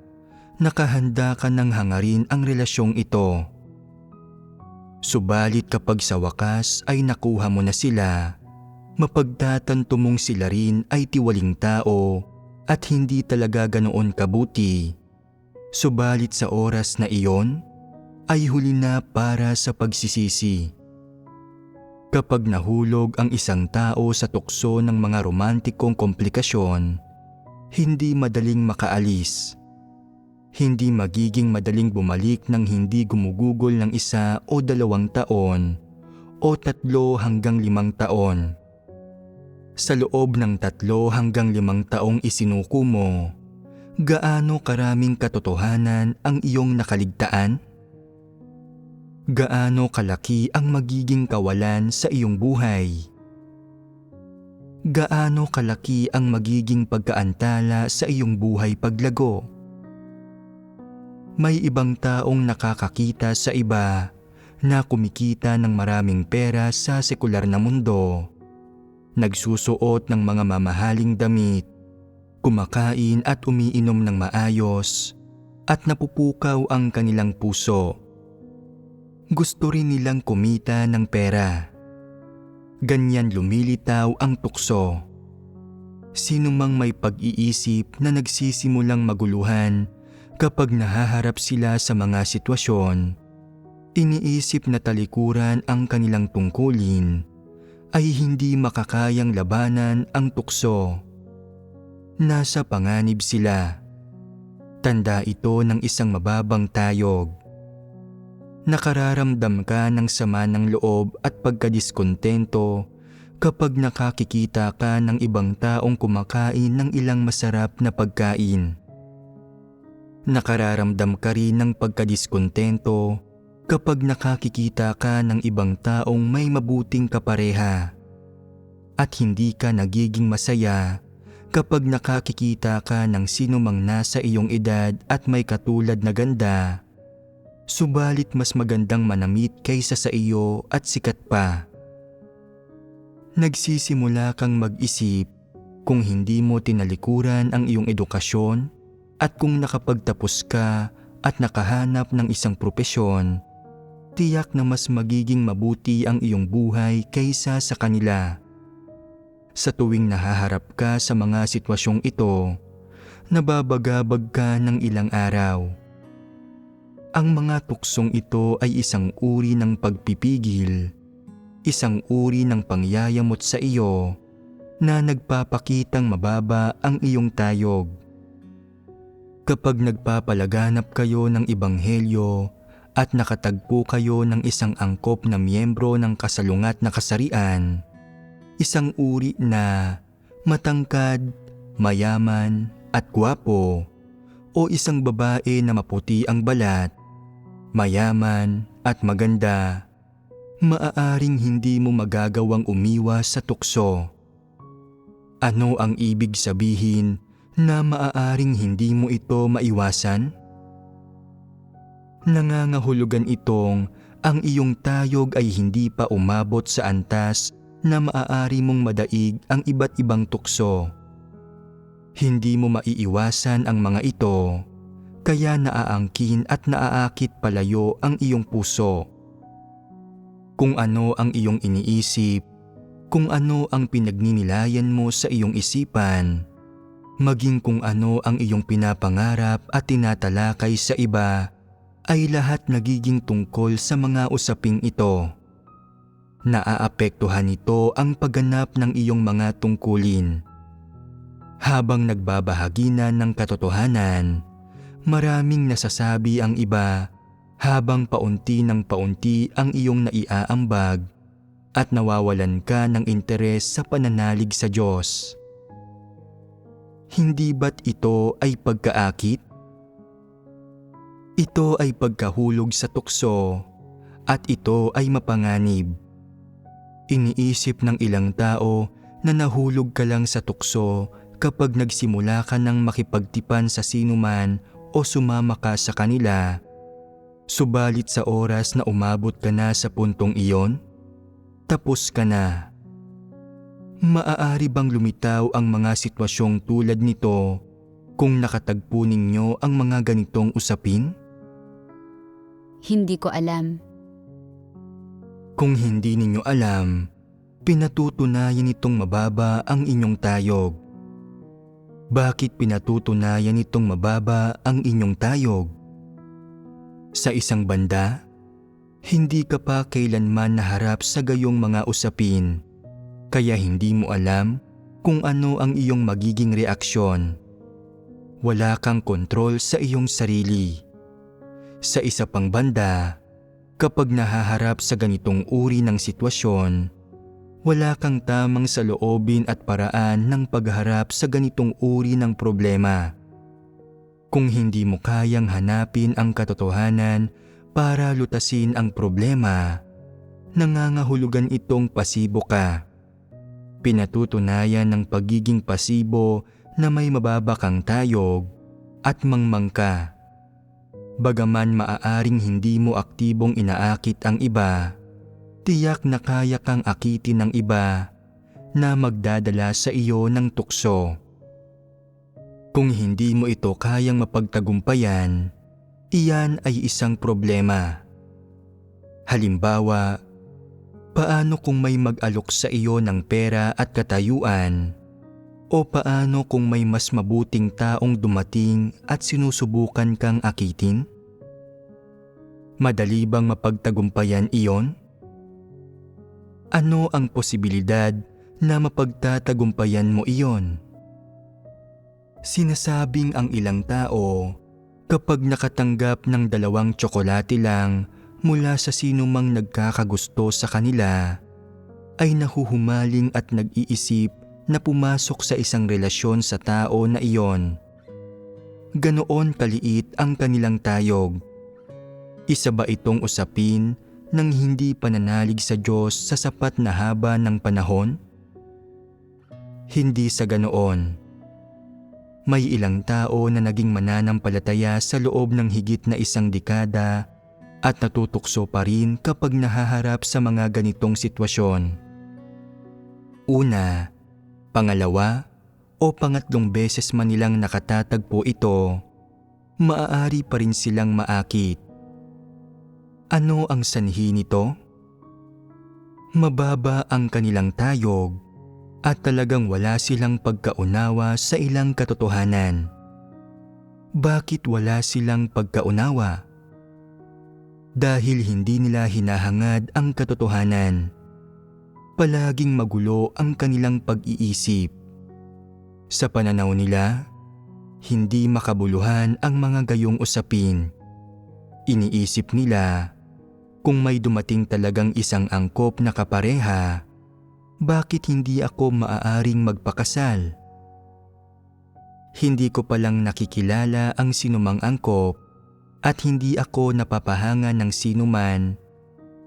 nakahanda ka ng hangarin ang relasyong ito. Subalit kapag sa wakas ay nakuha mo na sila, mapagtatanto mong sila rin ay tiwaling tao at hindi talaga ganoon kabuti. Subalit sa oras na iyon, ay huli na para sa pagsisisi. Kapag nahulog ang isang tao sa tukso ng mga romantikong komplikasyon, hindi madaling makaalis. Hindi magiging madaling bumalik ng hindi gumugugol ng 1 o 2 taon o 3 hanggang 5 taon. Sa loob ng 3 hanggang 5 taong isinuko mo, gaano karaming katotohanan ang iyong nakaligtaan? Gaano kalaki ang magiging kawalan sa iyong buhay? Gaano kalaki ang magiging pagkaantala sa iyong buhay paglago? May ibang taong nakakakita sa iba na kumikita ng maraming pera sa sekular na mundo, nagsusuot ng mga mamahaling damit, kumakain at umiinom ng maayos, at napupukaw ang kanilang puso. Gusto rin nilang kumita ng pera. Ganyan lumilitaw ang tukso. Sino mang may pag-iisip na nagsisimulang maguluhan kapag nahaharap sila sa mga sitwasyon, iniisip na talikuran ang kanilang tungkulin, ay hindi makakayang labanan ang tukso. Nasa panganib sila. Tanda ito ng isang mababang tayog. Nakararamdam ka ng sama ng loob at pagkadiskontento kapag nakakikita ka ng ibang taong kumakain ng ilang masarap na pagkain. Nakararamdam ka rin ng pagkadiskontento kapag nakakikita ka ng ibang taong may mabuting kapareha. At hindi ka nagiging masaya kapag nakakikita ka ng sinumang nasa iyong edad at may katulad na ganda, subalit mas magandang manamit kaysa sa iyo at sikat pa. Nagsisimula kang mag-isip kung hindi mo tinalikuran ang iyong edukasyon at kung nakapagtapos ka at nakahanap ng isang propesyon, tiyak na mas magiging mabuti ang iyong buhay kaysa sa kanila. Sa tuwing nahaharap ka sa mga sitwasyong ito, nababagabag ka ng ilang araw. Ang mga tuksong ito ay isang uri ng pagpipigil, isang uri ng pangyayamot sa iyo na nagpapakitang mababa ang iyong tayog. Kapag nagpapalaganap kayo ng ebanghelyo at nakatagpo kayo ng isang angkop na miyembro ng kasalungat na kasarian, isang uri na matangkad, mayaman at gwapo, o isang babae na maputi ang balat, mayaman at maganda, maaaring hindi mo magagawang umiwas sa tukso. Ano ang ibig sabihin na maaaring hindi mo ito maiwasan? Nangangahulugan itong ang iyong tayog ay hindi pa umabot sa antas na maaari mong madaig ang iba't ibang tukso. Hindi mo maiiwasan ang mga ito, kaya naaangkin at naaakit palayo ang iyong puso. Kung ano ang iyong iniisip, kung ano ang pinagninilayan mo sa iyong isipan, maging kung ano ang iyong pinapangarap at tinatalakay sa iba, ay lahat nagiging tungkol sa mga usaping ito. Naaapektuhan nito ang pagganap ng iyong mga tungkulin. Habang nagbabahagi na ng katotohanan, maraming nasasabi ang iba habang paunti ng paunti ang iyong naiaambag at nawawalan ka ng interes sa pananalig sa Diyos. Hindi ba't ito ay pagkaakit? Ito ay pagkahulog sa tukso at ito ay mapanganib. Iniisip ng ilang tao na nahulog ka lang sa tukso kapag nagsimula ka ng makipagtipan sa sinuman o sumama ka sa kanila. Subalit sa oras na umabot ka na sa puntong iyon, tapos ka na. Maaari bang lumitaw ang mga sitwasyong tulad nito kung nakatagpo ninyo ang mga ganitong usapin? Hindi ko alam. Kung hindi ninyo alam, pinatutunayan nitong mababa ang inyong tayog. Bakit pinatutunayan nitong mababa ang inyong tayog? Sa isang banda, hindi ka pa kailanman naharap sa gayong mga usapin, kaya hindi mo alam kung ano ang iyong magiging reaksyon. Wala kang kontrol sa iyong sarili. Sa isa pang banda, kapag nahaharap sa ganitong uri ng sitwasyon, wala kang tamang saloobin at paraan ng pagharap sa ganitong uri ng problema. Kung hindi mo kayang hanapin ang katotohanan para lutasin ang problema, nangangahulugan itong pasibo ka. Pinatutunayan ng pagiging pasibo na may mababa kang tayog at mangmang ka. Bagaman maaaring hindi mo aktibong inaakit ang iba, tiyak na kaya kang akitin ng iba na magdadala sa iyo ng tukso. Kung hindi mo ito kayang mapagtagumpayan, iyan ay isang problema. Halimbawa, paano kung may mag-alok sa iyo ng pera at katayuan? O paano kung may mas mabuting taong dumating at sinusubukan kang akitin? Madali bang mapagtagumpayan iyon? Ano ang posibilidad na mapagtatagumpayan mo iyon? Sinasabing ang ilang tao, kapag nakatanggap ng 2 tsokolate lang mula sa sinumang nagkakagusto sa kanila, ay nahuhumaling at nag-iisip na pumasok sa isang relasyon sa tao na iyon. Ganoon kaliit ang kanilang tayog. Isa ba itong usapin ng hindi pananalig sa Diyos sa sapat na haba ng panahon? Hindi sa ganoon. May ilang tao na naging mananampalataya sa loob ng higit na 1 dekada at natutukso pa rin kapag nahaharap sa mga ganitong sitwasyon. Una, pangalawa, o pangatlong beses man nilang nakatatagpo ito, maaari pa rin silang maakit. Ano ang sanhi nito? Mababa ang kanilang tayog at talagang wala silang pagkaunawa sa ilang katotohanan. Bakit wala silang pagkaunawa? Dahil hindi nila hinahangad ang katotohanan. Palaging magulo ang kanilang pag-iisip. Sa pananaw nila, hindi makabuluhan ang mga gayong usapin. Iniisip nila, kung may dumating talagang isang angkop na kapareha, bakit hindi ako maaaring magpakasal? Hindi ko palang nakikilala ang sinumang angkop at hindi ako napapahanga ng sinuman,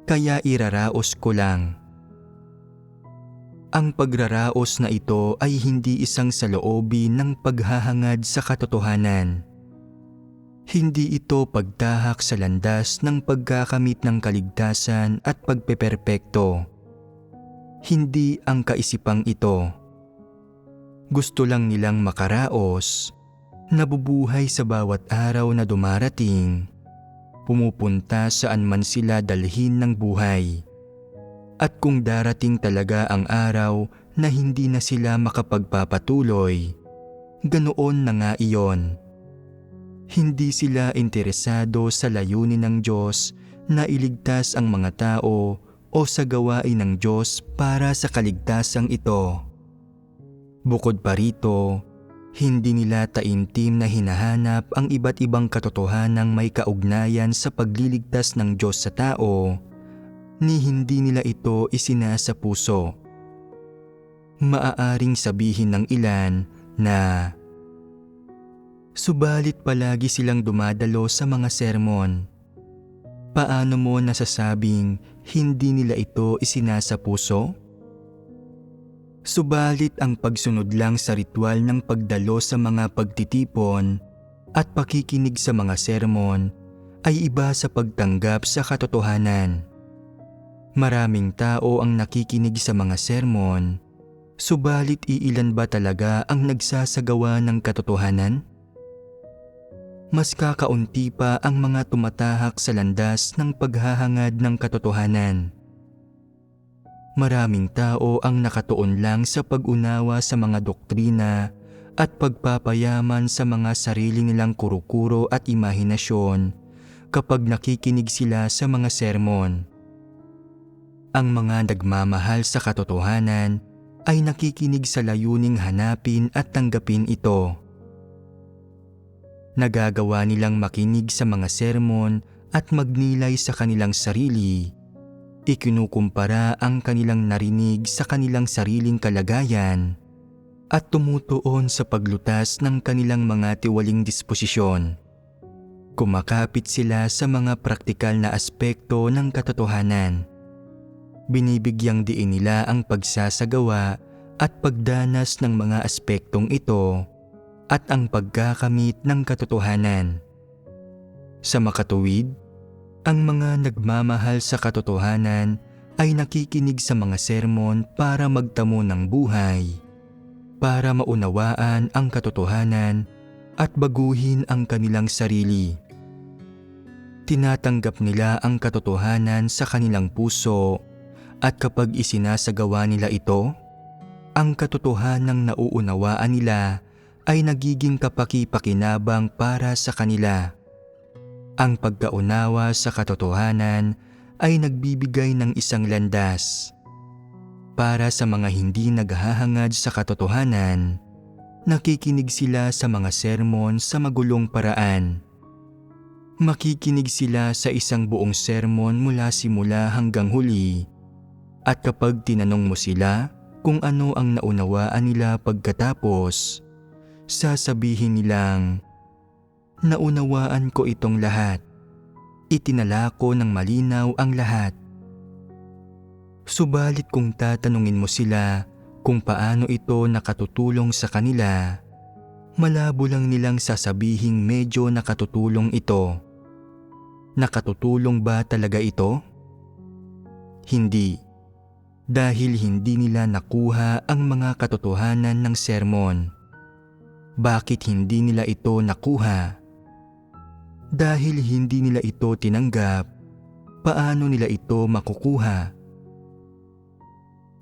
kaya iraraos ko lang. Ang pagraraos na ito ay hindi isang saloobin ng paghahangad sa katotohanan. Hindi ito pagtahak sa landas ng pagkakamit ng kaligtasan at pagpeperpekto. Hindi ang kaisipang ito. Gusto lang nilang makaraos, nabubuhay sa bawat araw na dumarating, pumupunta saan man sila dalhin ng buhay. At kung darating talaga ang araw na hindi na sila makapagpapatuloy, ganoon na nga iyon. Hindi sila interesado sa layunin ng Diyos na iligtas ang mga tao o sa gawain ng Diyos para sa kaligtasang ito. Bukod pa rito, hindi nila taimtim na hinahanap ang iba't ibang katotohanang may kaugnayan sa pagliligtas ng Diyos sa tao, ni hindi nila ito isinasa puso. Maaaring sabihin ng ilan na, subalit palagi silang dumadalo sa mga sermon. Paano mo nasasabing hindi nila ito isinasa puso? Subalit ang pagsunod lang sa ritual ng pagdalo sa mga pagtitipon at pakikinig sa mga sermon ay iba sa pagtanggap sa katotohanan. Maraming tao ang nakikinig sa mga sermon, subalit iilan ba talaga ang nagsasagawa ng katotohanan? Mas kakaunti pa ang mga tumatahak sa landas ng paghahangad ng katotohanan. Maraming tao ang nakatuon lang sa pag-unawa sa mga doktrina at pagpapayaman sa mga sarili nilang kuro-kuro at imahinasyon kapag nakikinig sila sa mga sermon. Ang mga nagmamahal sa katotohanan ay nakikinig sa layuning hanapin at tanggapin ito. Nagagawa nilang makinig sa mga sermon at magnilay sa kanilang sarili. Ikinukumpara ang kanilang narinig sa kanilang sariling kalagayan at tumutuon sa paglutas ng kanilang mga tiwaling disposisyon. Kumakapit sila sa mga praktikal na aspekto ng katotohanan. Binibigyang diin nila ang pagsasagawa at pagdanas ng mga aspektong ito at ang pagkakamit ng katotohanan. Sa makatuwid, ang mga nagmamahal sa katotohanan ay nakikinig sa mga sermon para magtamo ng buhay, para maunawaan ang katotohanan at baguhin ang kanilang sarili. tinatanggap nila ang katotohanan sa kanilang puso at kapag isinasagawa nila ito, ang katotohanang nauunawaan nila ay nagiging kapaki-pakinabang para sa kanila. Ang pagkaunawa sa katotohanan ay nagbibigay ng isang landas. Para sa mga hindi naghahangad sa katotohanan, nakikinig sila sa mga sermon sa magulong paraan. Makikinig sila sa isang buong sermon mula simula hanggang huli, at kapag tinanong mo sila kung ano ang naunawaan nila pagkatapos, sasabihin nilang, "Naunawaan ko itong lahat. Itinala ko ng malinaw ang lahat." Subalit kung tatanungin mo sila kung paano ito nakatutulong sa kanila, malabo lang nilang sasabihing medyo nakatutulong ito. Nakatutulong ba talaga ito? Hindi. Dahil hindi nila nakuha ang mga katotohanan ng sermon. Bakit hindi nila ito nakuha? Dahil hindi nila ito tinanggap, paano nila ito makukuha?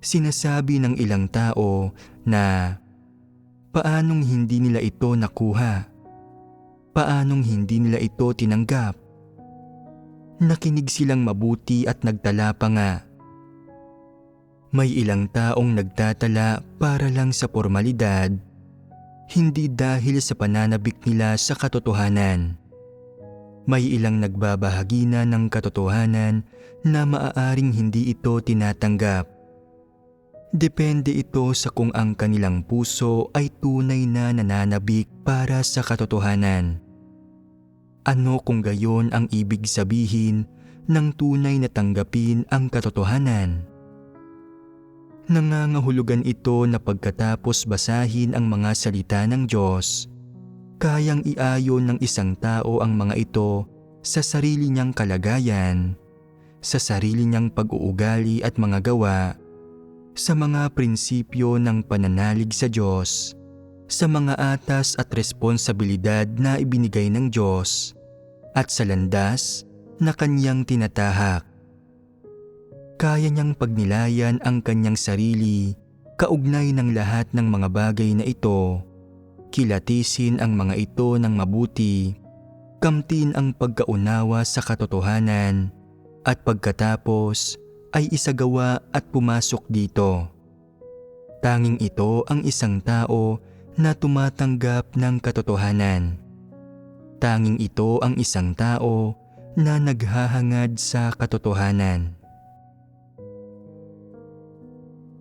Sinasabi ng ilang tao na paanong hindi nila ito nakuha? Paanong hindi nila ito tinanggap? Nakinig silang mabuti at nagtala pa nga. May ilang taong nagtatala para lang sa formalidad, hindi dahil sa pananabik nila sa katotohanan. May ilang nagbabahagi na ng katotohanan na maaaring hindi ito tinatanggap. Depende ito sa kung ang kanilang puso ay tunay na nananabik para sa katotohanan. Ano kung gayon ang ibig sabihin ng tunay na tanggapin ang katotohanan? Nangangahulugan ito na pagkatapos basahin ang mga salita ng Diyos, kayang iayon ng isang tao ang mga ito sa sarili niyang kalagayan, sa sarili niyang pag-uugali at mga gawa, sa mga prinsipyo ng pananalig sa Diyos, sa mga atas at responsibilidad na ibinigay ng Diyos, at sa landas na kanyang tinatahak. Kaya niyang pagnilayan ang kanyang sarili kaugnay ng lahat ng mga bagay na ito, kilatisin ang mga ito ng mabuti, kamtin ang pagkaunawa sa katotohanan, at pagkatapos ay isagawa at pumasok dito. Tanging ito ang isang tao na tumatanggap ng katotohanan. Tanging ito ang isang tao na naghahangad sa katotohanan.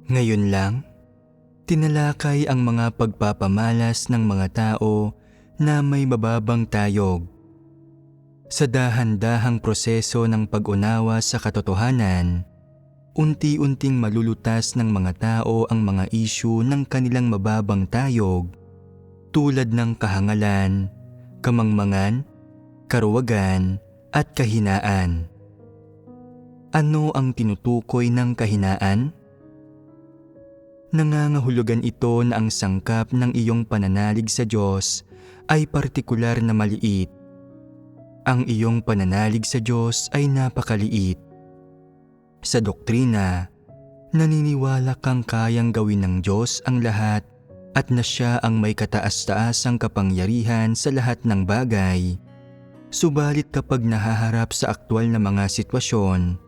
Ngayon lang, tinalakay ang mga pagpapamalas ng mga tao na may mababang tayog. Sa dahan-dahang proseso ng pag-unawa sa katotohanan, unti-unting malulutas ng mga tao ang mga isyu ng kanilang mababang tayog tulad ng kahangalan, kamangmangan, karuwagan, at kahinaan. Ano ang tinutukoy ng kahinaan? Nangangahulugan ito na ang sangkap ng iyong pananalig sa Diyos ay partikular na maliit. Ang iyong pananalig sa Diyos ay napakaliit. Sa doktrina, naniniwala kang kayang gawin ng Diyos ang lahat at na siya ang may kataas-taasang kapangyarihan sa lahat ng bagay. Subalit kapag nahaharap sa aktwal na mga sitwasyon,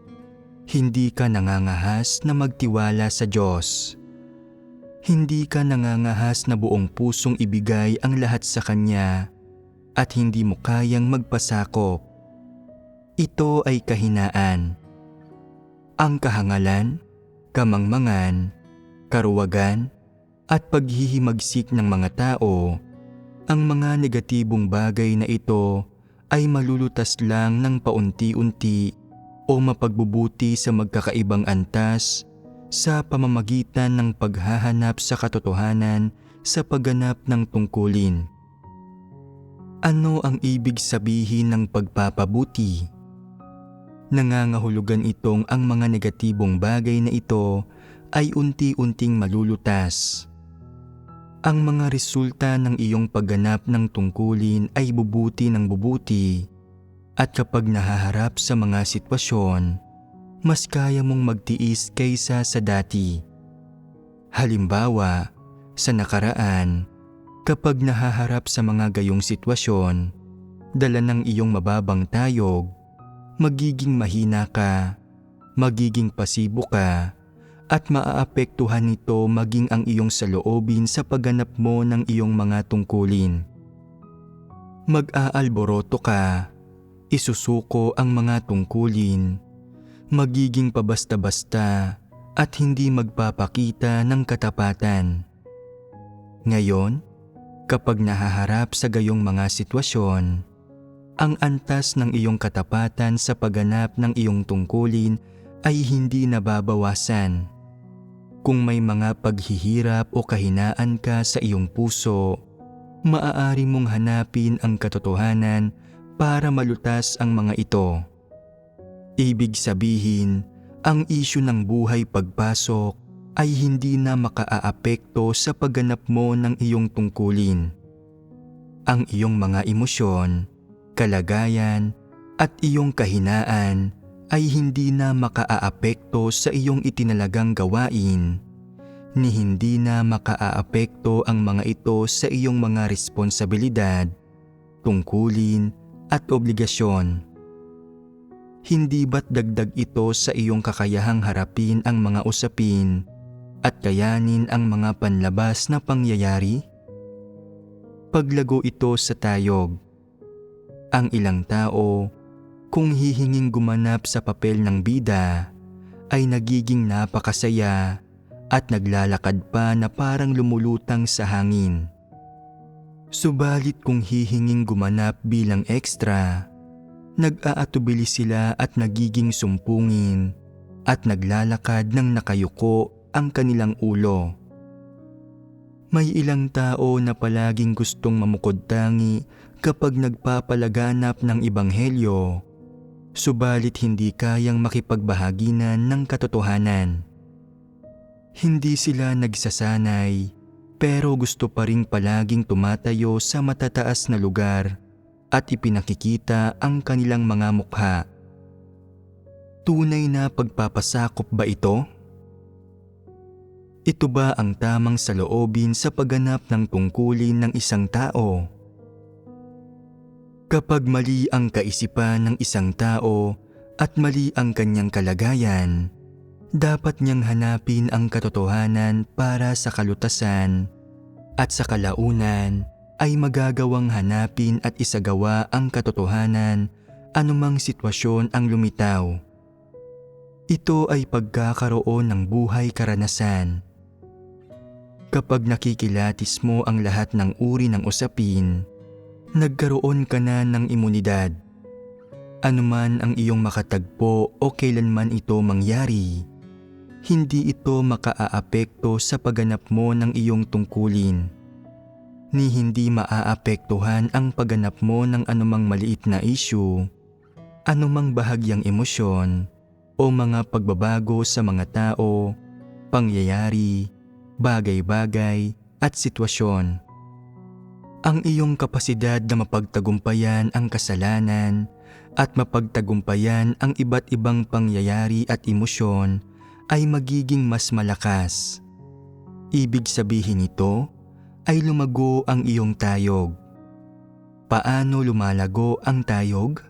hindi ka nangangahas na magtiwala sa Diyos. Hindi ka nangangahas na buong pusong ibigay ang lahat sa Kanya at hindi mo kayang magpasakop. Ito ay kahinaan. Ang kahangalan, kamangmangan, karuwagan, at paghihimagsik ng mga tao, ang mga negatibong bagay na ito ay malulutas lang ng paunti-unti o mapagbubuti sa magkakaibang antas sa pamamagitan ng paghahanap sa katotohanan sa pagganap ng tungkulin. Ano ang ibig sabihin ng pagpapabuti? Nangangahulugan itong ang mga negatibong bagay na ito ay unti-unting malulutas. Ang mga resulta ng iyong pagganap ng tungkulin ay bubuti ng bubuti At kapag nahaharap sa mga sitwasyon, mas kaya mong magtiis kaysa sa dati. Halimbawa, sa nakaraan, kapag nahaharap sa mga gayong sitwasyon, dala ng iyong mababang tayog, magiging mahina ka, magiging pasibo ka, at maaapektuhan nito maging ang iyong saloobin sa pagganap mo ng iyong mga tungkulin. Mag-aalboroto ka, isusuko ang mga tungkulin, magiging pabasta-basta at hindi magpapakita ng katapatan. Ngayon, kapag nahaharap sa gayong mga sitwasyon, ang antas ng iyong katapatan sa pagganap ng iyong tungkulin ay hindi nababawasan. Kung may mga paghihirap o kahinaan ka sa iyong puso, maaari mong hanapin ang katotohanan para malutas ang mga ito. Ibig sabihin, ang isyu ng buhay pagpasok ay hindi na makaaapekto sa pagganap mo ng iyong tungkulin. Ang iyong mga emosyon, kalagayan, at iyong kahinaan ay hindi na makaaapekto sa iyong itinalagang gawain, ni hindi na makaaapekto ang mga ito sa iyong mga responsibilidad, tungkulin, at obligasyon. Hindi ba't dagdag ito sa iyong kakayahang harapin ang mga usapin at kayanin ang mga panlabas na pangyayari? Paglago ito sa tayog. Ang ilang tao, kung hihinging gumanap sa papel ng bida, ay nagiging napakasaya at naglalakad pa na parang lumulutang sa hangin. Subalit kung hihinging gumanap bilang ekstra, nag-aatubili sila at nagiging sumpungin at naglalakad ng nakayuko ang kanilang ulo. May ilang tao na palaging gustong mamukod-tangi kapag nagpapalaganap ng ebanghelyo, subalit hindi kayang makipagbahaginan ng katotohanan. Hindi sila nagsasanay, pero gusto pa ring palaging tumatayo sa matataas na lugar at ipinakikita ang kanilang mga mukha. Tunay na pagpapasakop ba ito? Ito ba ang tamang saloobin sa pagganap ng tungkulin ng isang tao? Kapag mali ang kaisipan ng isang tao at mali ang kanyang kalagayan, dapat niyang hanapin ang katotohanan para sa kalutasan, at sa kalaunan ay magagawang hanapin at isagawa ang katotohanan anumang sitwasyon ang lumitaw. Ito ay pagkakaroon ng buhay karanasan. Kapag nakikilatis mo ang lahat ng uri ng usapin, nagkaroon ka na ng imunidad. Anuman ang iyong makatagpo o kailanman ito mangyari, hindi ito makaaapekto sa pagganap mo ng iyong tungkulin, ni hindi maaapektuhan ang pagganap mo ng anumang maliit na issue, anumang bahagyang emosyon, o mga pagbabago sa mga tao, pangyayari, bagay-bagay, at sitwasyon. Ang iyong kapasidad na mapagtagumpayan ang kasalanan at mapagtagumpayan ang iba't ibang pangyayari at emosyon ay magiging mas malakas. Ibig sabihin nito ay lumago ang iyong tayog. Paano lumalago ang tayog?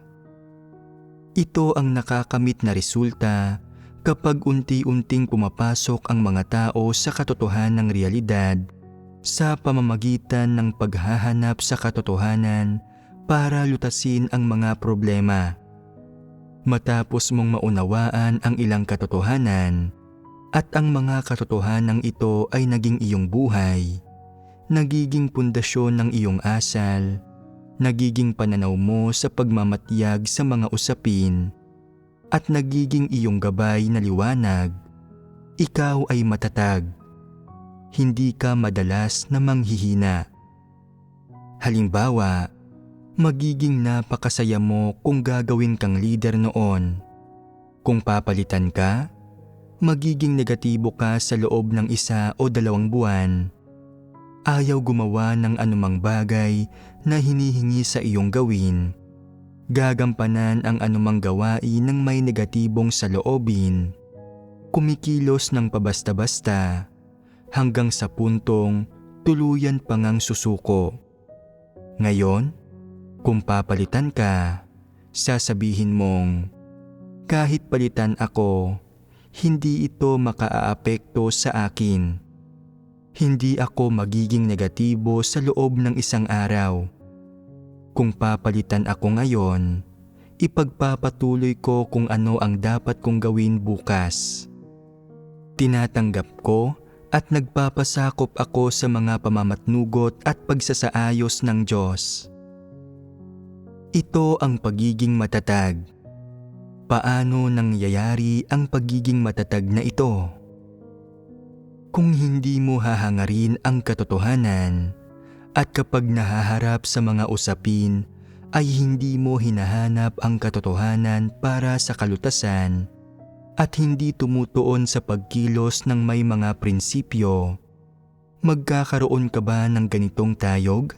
Ito ang nakakamit na resulta kapag unti-unting pumapasok ang mga tao sa katotohanang realidad sa pamamagitan ng paghahanap sa katotohanan para lutasin ang mga problema. Matapos mong maunawaan ang ilang katotohanan at ang mga katotohanang ito ay naging iyong buhay, nagiging pundasyon ng iyong asal, nagiging pananaw mo sa pagmamatyag sa mga usapin, at nagiging iyong gabay na liwanag, ikaw ay matatag. Hindi ka madalas na manghihina. Halimbawa, magiging napakasaya mo kung gagawin kang leader noon. Kung papalitan ka, magiging negatibo ka sa loob ng 1 o 2 buwan. Ayaw gumawa ng anumang bagay na hinihingi sa iyong gawin. gagampanan ang anumang gawain ng may negatibong saloobin, kumikilos ng pabasta-basta, hanggang sa puntong tuluyan pang ang susuko. Ngayon, kung papalitan ka, sasabihin mong, kahit palitan ako, hindi ito makaaapekto sa akin. Hindi ako magiging negatibo sa loob ng isang araw. Kung papalitan ako ngayon, ipagpapatuloy ko kung ano ang dapat kong gawin bukas. Tinatanggap ko at nagpapasakop ako sa mga pamamatnugot at pagsasaayos ng Diyos. Ito ang pagiging matatag. Paano nangyayari ang pagiging matatag na ito? Kung hindi mo hahangarin ang katotohanan at kapag nahaharap sa mga usapin ay hindi mo hinahanap ang katotohanan para sa kalutasan at hindi tumutuon sa pagkilos ng may mga prinsipyo, magkakaroon ka ba ng ganitong tayog?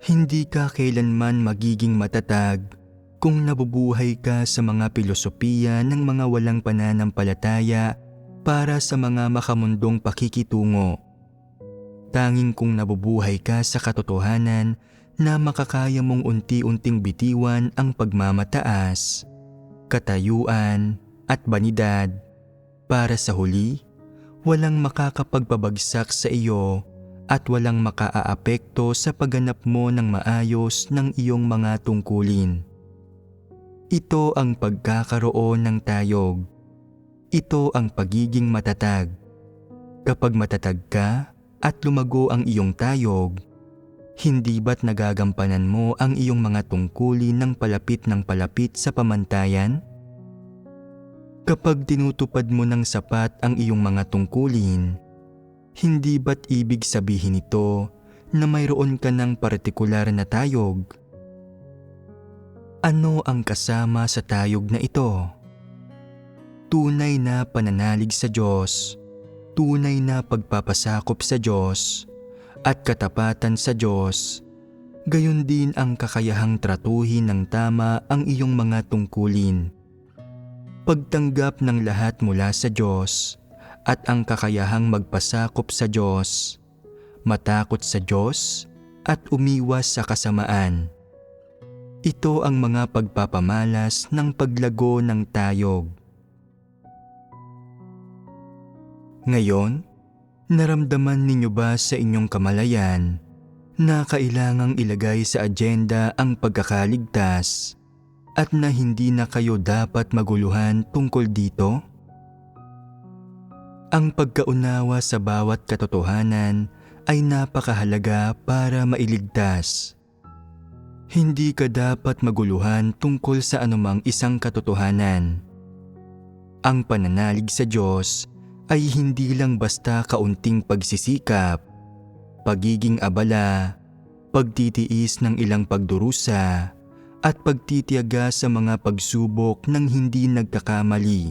Hindi ka kailanman magiging matatag kung nabubuhay ka sa mga pilosopiya ng mga walang pananampalataya para sa mga makamundong pakikitungo. Tanging kung nabubuhay ka sa katotohanan na makakaya mong unti-unting bitiwan ang pagmamataas, katayuan at banidad, para sa huli, walang makakapagpabagsak sa iyo at walang makaaapekto sa pagganap mo ng maayos ng iyong mga tungkulin. Ito ang pagkakaroon ng tayog. Ito ang pagiging matatag. Kapag matatag ka at lumago ang iyong tayog, hindi ba't nagagampanan mo ang iyong mga tungkulin ng palapit sa pamantayan? Kapag tinutupad mo ng sapat ang iyong mga tungkulin, hindi ba't ibig sabihin ito na mayroon ka ng partikular na tayog? Ano ang kasama sa tayog na ito? Tunay na pananalig sa Diyos, tunay na pagpapasakop sa Diyos, at katapatan sa Diyos, gayon din ang kakayahang tratuhin ng tama ang iyong mga tungkulin. Pagtanggap ng lahat mula sa Diyos at ang kakayahang magpasakop sa Diyos, matakot sa Diyos at umiwas sa kasamaan. Ito ang mga pagpapamalas ng paglago ng tayog. Ngayon, naramdaman ninyo ba sa inyong kamalayan na kailangang ilagay sa agenda ang pagkakaligtas at na hindi na kayo dapat maguluhan tungkol dito? Ang pagkaunawa sa bawat katotohanan ay napakahalaga para mailigtas. Hindi ka dapat maguluhan tungkol sa anumang isang katotohanan. Ang pananalig sa Diyos ay hindi lang basta kaunting pagsisikap, pagiging abala, pagtitiis ng ilang pagdurusa, at pagtitiyaga sa mga pagsubok ng hindi nagkakamali.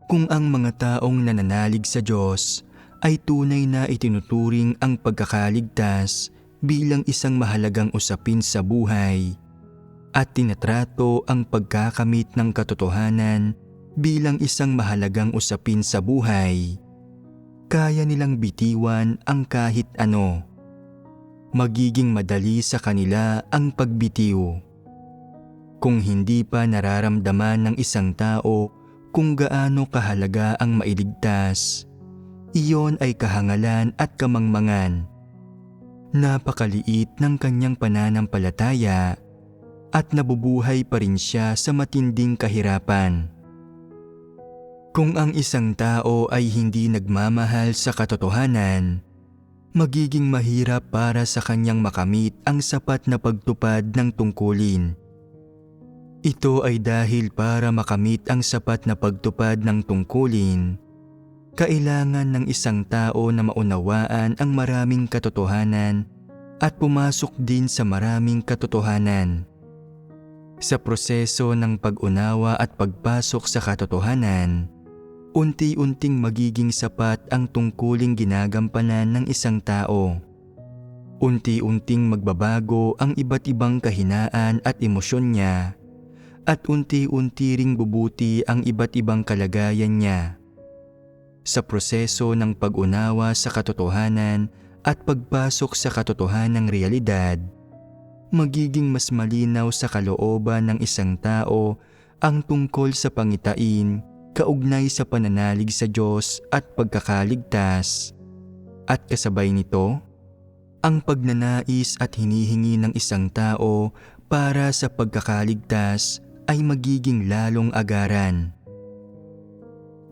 Kung ang mga taong nananalig sa Diyos ay tunay na itinuturing ang pagkakaligtas bilang isang mahalagang usapin sa buhay at tinatrato ang pagkakamit ng katotohanan bilang isang mahalagang usapin sa buhay, kaya nilang bitiwan ang kahit ano. Magiging madali sa kanila ang pagbitiw. Kung hindi pa nararamdaman ng isang tao kung gaano kahalaga ang mailigtas, iyon ay kahangalan at kamangmangan. Napakaliit ng kanyang pananampalataya at nabubuhay pa rin siya sa matinding kahirapan. Kung ang isang tao ay hindi nagmamahal sa katotohanan, magiging mahirap para sa kanyang makamit ang sapat na pagtupad ng tungkulin. Ito ay dahil para makamit ang sapat na pagtupad ng tungkulin, kailangan ng isang tao na maunawaan ang maraming katotohanan at pumasok din sa maraming katotohanan. Sa proseso ng pag-unawa at pagpasok sa katotohanan, unti-unting magiging sapat ang tungkuling ginagampanan ng isang tao. Unti-unting magbabago ang iba't ibang kahinaan at emosyon niya at unti-unti ring bubuti ang iba't ibang kalagayan niya. Sa proseso ng pag-unawa sa katotohanan at pagpasok sa katotohanang realidad, magiging mas malinaw sa kalooban ng isang tao ang tungkol sa pangitain kaugnay sa pananalig sa Diyos at pagkakaligtas. At kasabay nito, ang pagnanais at hinihingi ng isang tao para sa pagkakaligtas ay magiging lalong agaran.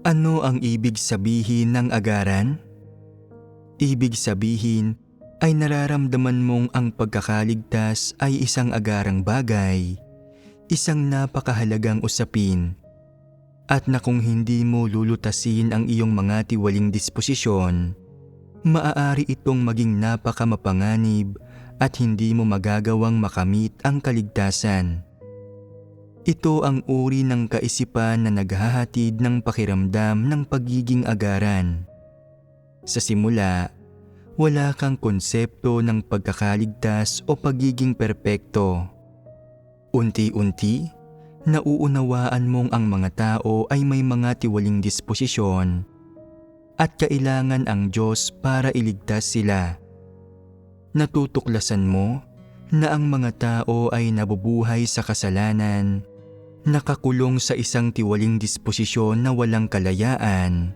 Ano ang ibig sabihin ng agaran? Ibig sabihin ay nararamdaman mong ang pagkakaligtas ay isang agarang bagay, isang napakahalagang usapin, at na kung hindi mo lulutasin ang iyong mga tiwaling disposisyon, maaari itong maging napakamapanganib at hindi mo magagawang makamit ang kaligtasan. Ito ang uri ng kaisipan na naghahatid ng pakiramdam ng pagiging agaran. Sa simula, wala kang konsepto ng pagkakaligtas o pagiging perpekto. Unti-unti, nauunawaan mong ang mga tao ay may mga tiwaling disposisyon at kailangan ang Diyos para iligtas sila. Natutuklasan mo na ang mga tao ay nabubuhay sa kasalanan, nakakulong sa isang tiwaling disposisyon na walang kalayaan,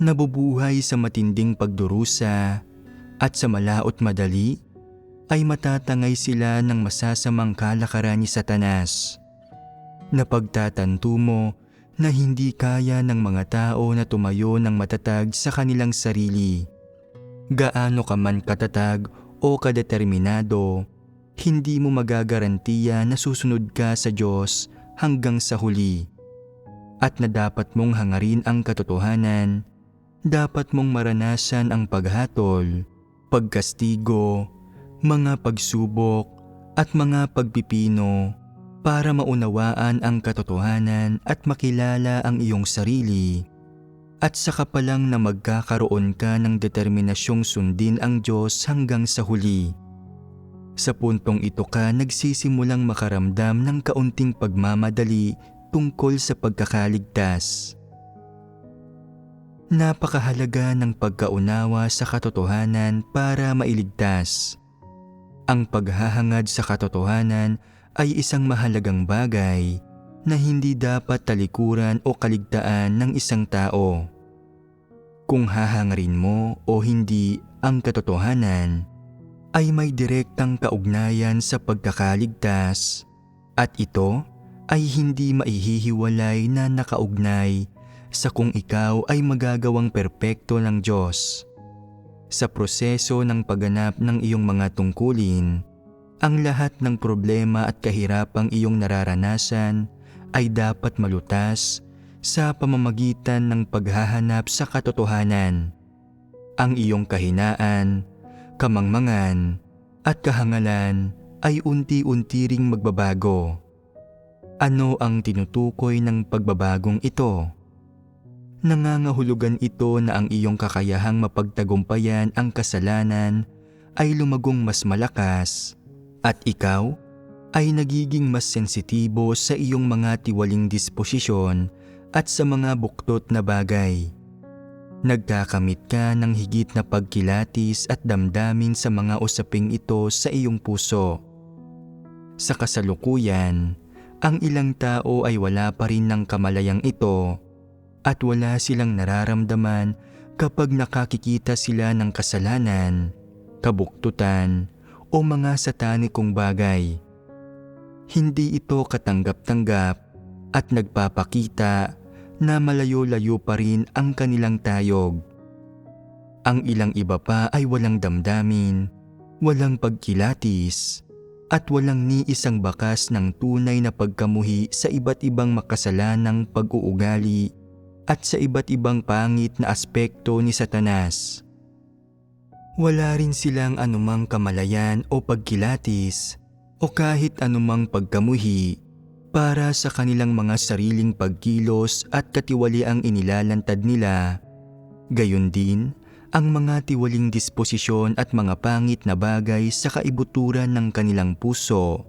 nabubuhay sa matinding pagdurusa, at sa malaot madali ay matatangay sila ng masasamang kalakaran ni Satanas. Napagtatanto mo na hindi kaya ng mga tao na tumayo ng matatag sa kanilang sarili. Gaano ka man katatag o kadeterminado, hindi mo magagarantiya na susunod ka sa Diyos hanggang sa huli. At na dapat mong hangarin ang katotohanan, dapat mong maranasan ang paghatol, pagkastigo, mga pagsubok at mga pagpipino para maunawaan ang katotohanan at makilala ang iyong sarili, at saka pa lang na magkakaroon ka ng determinasyong sundin ang Diyos hanggang sa huli. Sa puntong ito ka nagsisimulang makaramdam ng kaunting pagmamadali tungkol sa pagkakaligtas. Napakahalaga ng pagkaunawa sa katotohanan para mailigtas. Ang paghahangad sa katotohanan ay isang mahalagang bagay na hindi dapat talikuran o kaligtaan ng isang tao. Kung hahangarin mo o hindi ang katotohanan, ay may direktang kaugnayan sa pagkakaligtas, at ito ay hindi maihihiwalay na nakaugnay sa kung ikaw ay magagawang perpekto ng Diyos. Sa proseso ng pagganap ng iyong mga tungkulin, ang lahat ng problema at kahirapang iyong nararanasan ay dapat malutas sa pamamagitan ng paghahanap sa katotohanan. Ang iyong kahinaan, kamangmangan, at kahangalan ay unti-unti ring magbabago. Ano ang tinutukoy ng pagbabagong ito? Nangangahulugan ito na ang iyong kakayahang mapagtagumpayan ang kasalanan ay lumagong mas malakas, at ikaw ay nagiging mas sensitibo sa iyong mga tiwaling disposisyon at sa mga buktot na bagay. Nagkakamit ka ng higit na pagkilatis at damdamin sa mga usaping ito sa iyong puso. Sa kasalukuyan, ang ilang tao ay wala pa rin ng kamalayang ito at wala silang nararamdaman kapag nakakikita sila ng kasalanan, kabuktutan, o mga satanikong bagay. Hindi ito katanggap-tanggap at nagpapakita na malayo-layo pa rin ang kanilang tayog. Ang ilang iba pa ay walang damdamin, walang pagkilatis, at walang ni isang bakas ng tunay na pagkamuhi sa iba't ibang makasalanang pag-uugali at sa iba't ibang pangit na aspekto ni Satanas. Wala rin silang anumang kamalayan o pagkilatis o kahit anumang pagkamuhi para sa kanilang mga sariling pagkilos at katiwaliang inilalantad nila. Gayon din, ang mga tiwaling disposisyon at mga pangit na bagay sa kaibuturan ng kanilang puso.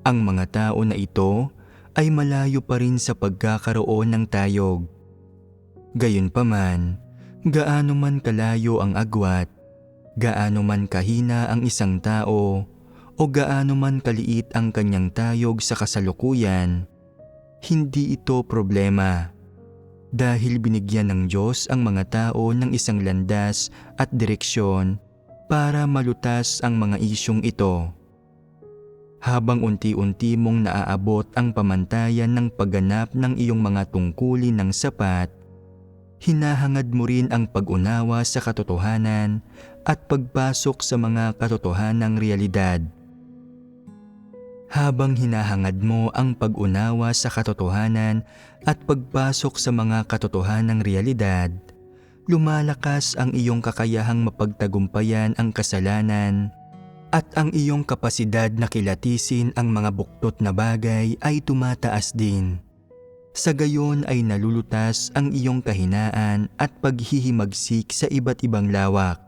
Ang mga tao na ito ay malayo pa rin sa pagkakaroon ng tayog. Gayunpaman, gaano man kalayo ang agwat, gaano man kahina ang isang tao, o gaano man kaliit ang kanyang tayog sa kasalukuyan, hindi ito problema. Dahil binigyan ng Diyos ang mga tao ng isang landas at direksyon para malutas ang mga isyong ito. Habang unti-unti mong naaabot ang pamantayan ng pagganap ng iyong mga tungkulin ng sapat, hinahangad mo rin ang pag-unawa sa katotohanan at pagpasok sa mga katotohanang realidad. Habang hinahangad mo ang pag-unawa sa katotohanan at pagpasok sa mga katotohanang realidad, lumalakas ang iyong kakayahang mapagtagumpayan ang kasalanan at ang iyong kapasidad na kilatisin ang mga buktot na bagay ay tumataas din. Sa gayon ay nalulutas ang iyong kahinaan at paghihimagsik sa iba't ibang lawak.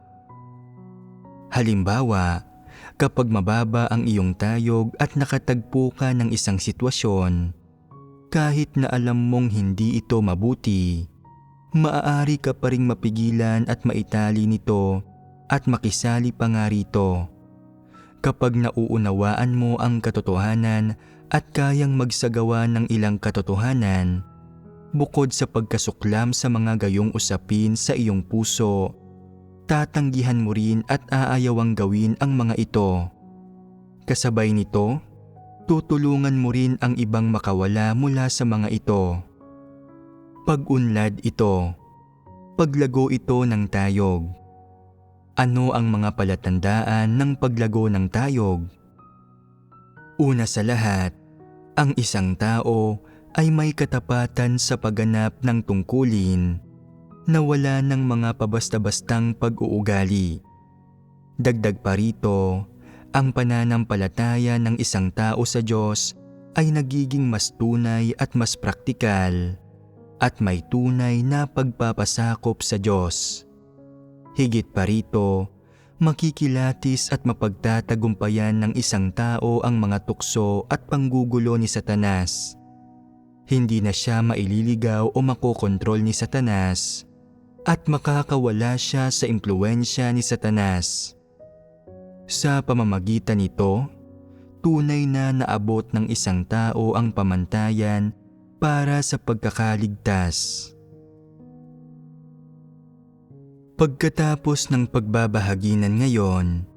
Halimbawa, kapag mababa ang iyong tayog at nakatagpo ka ng isang sitwasyon, kahit na alam mong hindi ito mabuti, maaari ka pa ring mapigilan at maitali nito at makisali pa nga rito. Kapag nauunawaan mo ang katotohanan at kayang magsagawa ng ilang katotohanan, bukod sa pagkasuklam sa mga gayong usapin sa iyong puso, tatanggihan mo rin at aayawang gawin ang mga ito. Kasabay nito, tutulungan mo rin ang ibang makawala mula sa mga ito. Pag-unlad ito, paglago ito ng tayog. Ano ang mga palatandaan ng paglago ng tayog? Una sa lahat, ang isang tao ay may katapatan sa pagganap ng tungkulin na wala ng mga pabasta-bastang pag-uugali. Dagdag pa rito, ang pananampalataya ng isang tao sa Diyos ay nagiging mas tunay at mas praktikal at may tunay na pagpapasakop sa Diyos. Higit pa rito, makikilatis at mapagtatagumpayan ng isang tao ang mga tukso at panggugulo ni Satanas. Hindi na siya maililigaw o makokontrol ni Satanas at makakawala siya sa impluwensya ni Satanas. Sa pamamagitan nito, tunay na naabot ng isang tao ang pamantayan para sa pagkakaligtas. Pagkatapos ng pagbabahaginan ngayon,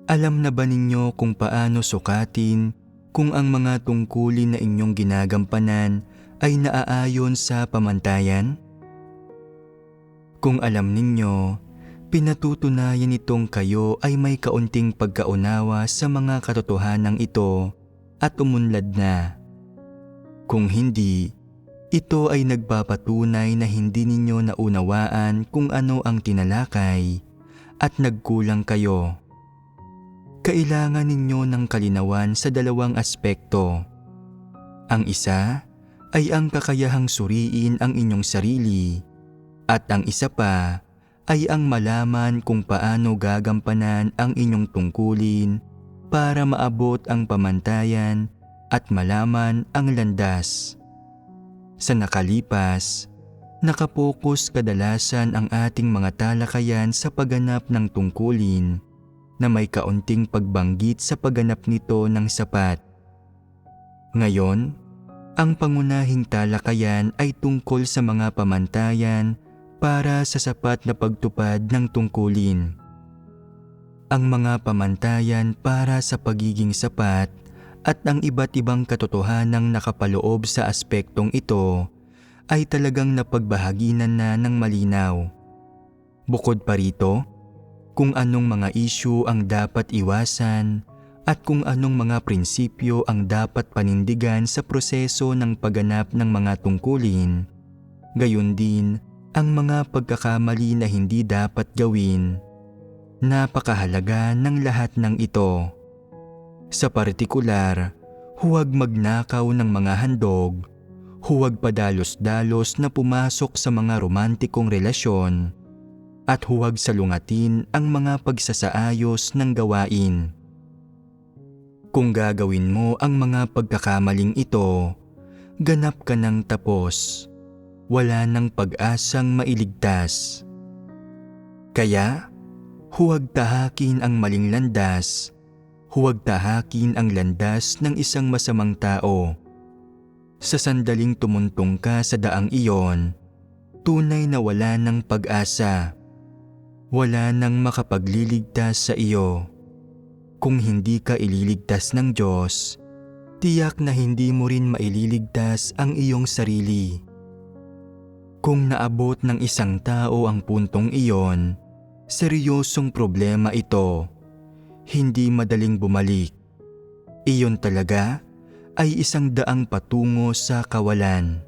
alam na ba ninyo kung paano sukatin kung ang mga tungkulin na inyong ginagampanan ay naaayon sa pamantayan? Kung alam ninyo, pinatutunayan itong kayo ay may kaunting pagkaunawa sa mga katotohanang ito at umunlad na. Kung hindi, ito ay nagpapatunay na hindi ninyo naunawaan kung ano ang tinalakay at nagkulang kayo. Kailangan ninyo ng kalinawan sa dalawang aspekto. Ang isa ay ang kakayahang suriin ang inyong sarili at ang isa pa ay ang malaman kung paano gagampanan ang inyong tungkulin para maabot ang pamantayan at malaman ang landas. Sa nakalipas, nakapokus kadalasan ang ating mga talakayan sa pagganap ng tungkulin na may kaunting pagbanggit sa pagganap nito ng sapat. Ngayon, ang pangunahing talakayan ay tungkol sa mga pamantayan para sa sapat na pagtupad ng tungkulin. Ang mga pamantayan para sa pagiging sapat at ang iba't ibang katotohanang nakapaloob sa aspektong ito ay talagang napagbahaginan na ng malinaw. Bukod pa rito, kung anong mga issue ang dapat iwasan at kung anong mga prinsipyo ang dapat panindigan sa proseso ng pagganap ng mga tungkulin, gayon din ang mga pagkakamali na hindi dapat gawin. Napakahalaga ng lahat ng ito. Sa partikular, huwag magnakaw ng mga handog, huwag padalos-dalos na pumasok sa mga romantikong relasyon, at huwag salungatin ang mga pagsasaayos ng gawain. Kung gagawin mo ang mga pagkakamaling ito, ganap ka ng tapos. Wala nang pag-asang mailigtas. Kaya, huwag tahakin ang maling landas. Huwag tahakin ang landas ng isang masamang tao. Sa sandaling tumuntong ka sa daang iyon, tunay na wala ng pag-asa. Wala nang makapagliligtas sa iyo. Kung hindi ka ililigtas ng Diyos, tiyak na hindi mo rin maililigtas ang iyong sarili. Kung naabot ng isang tao ang puntong iyon, seryosong problema ito. Hindi madaling bumalik. Iyon talaga ay isang daang patungo sa kawalan.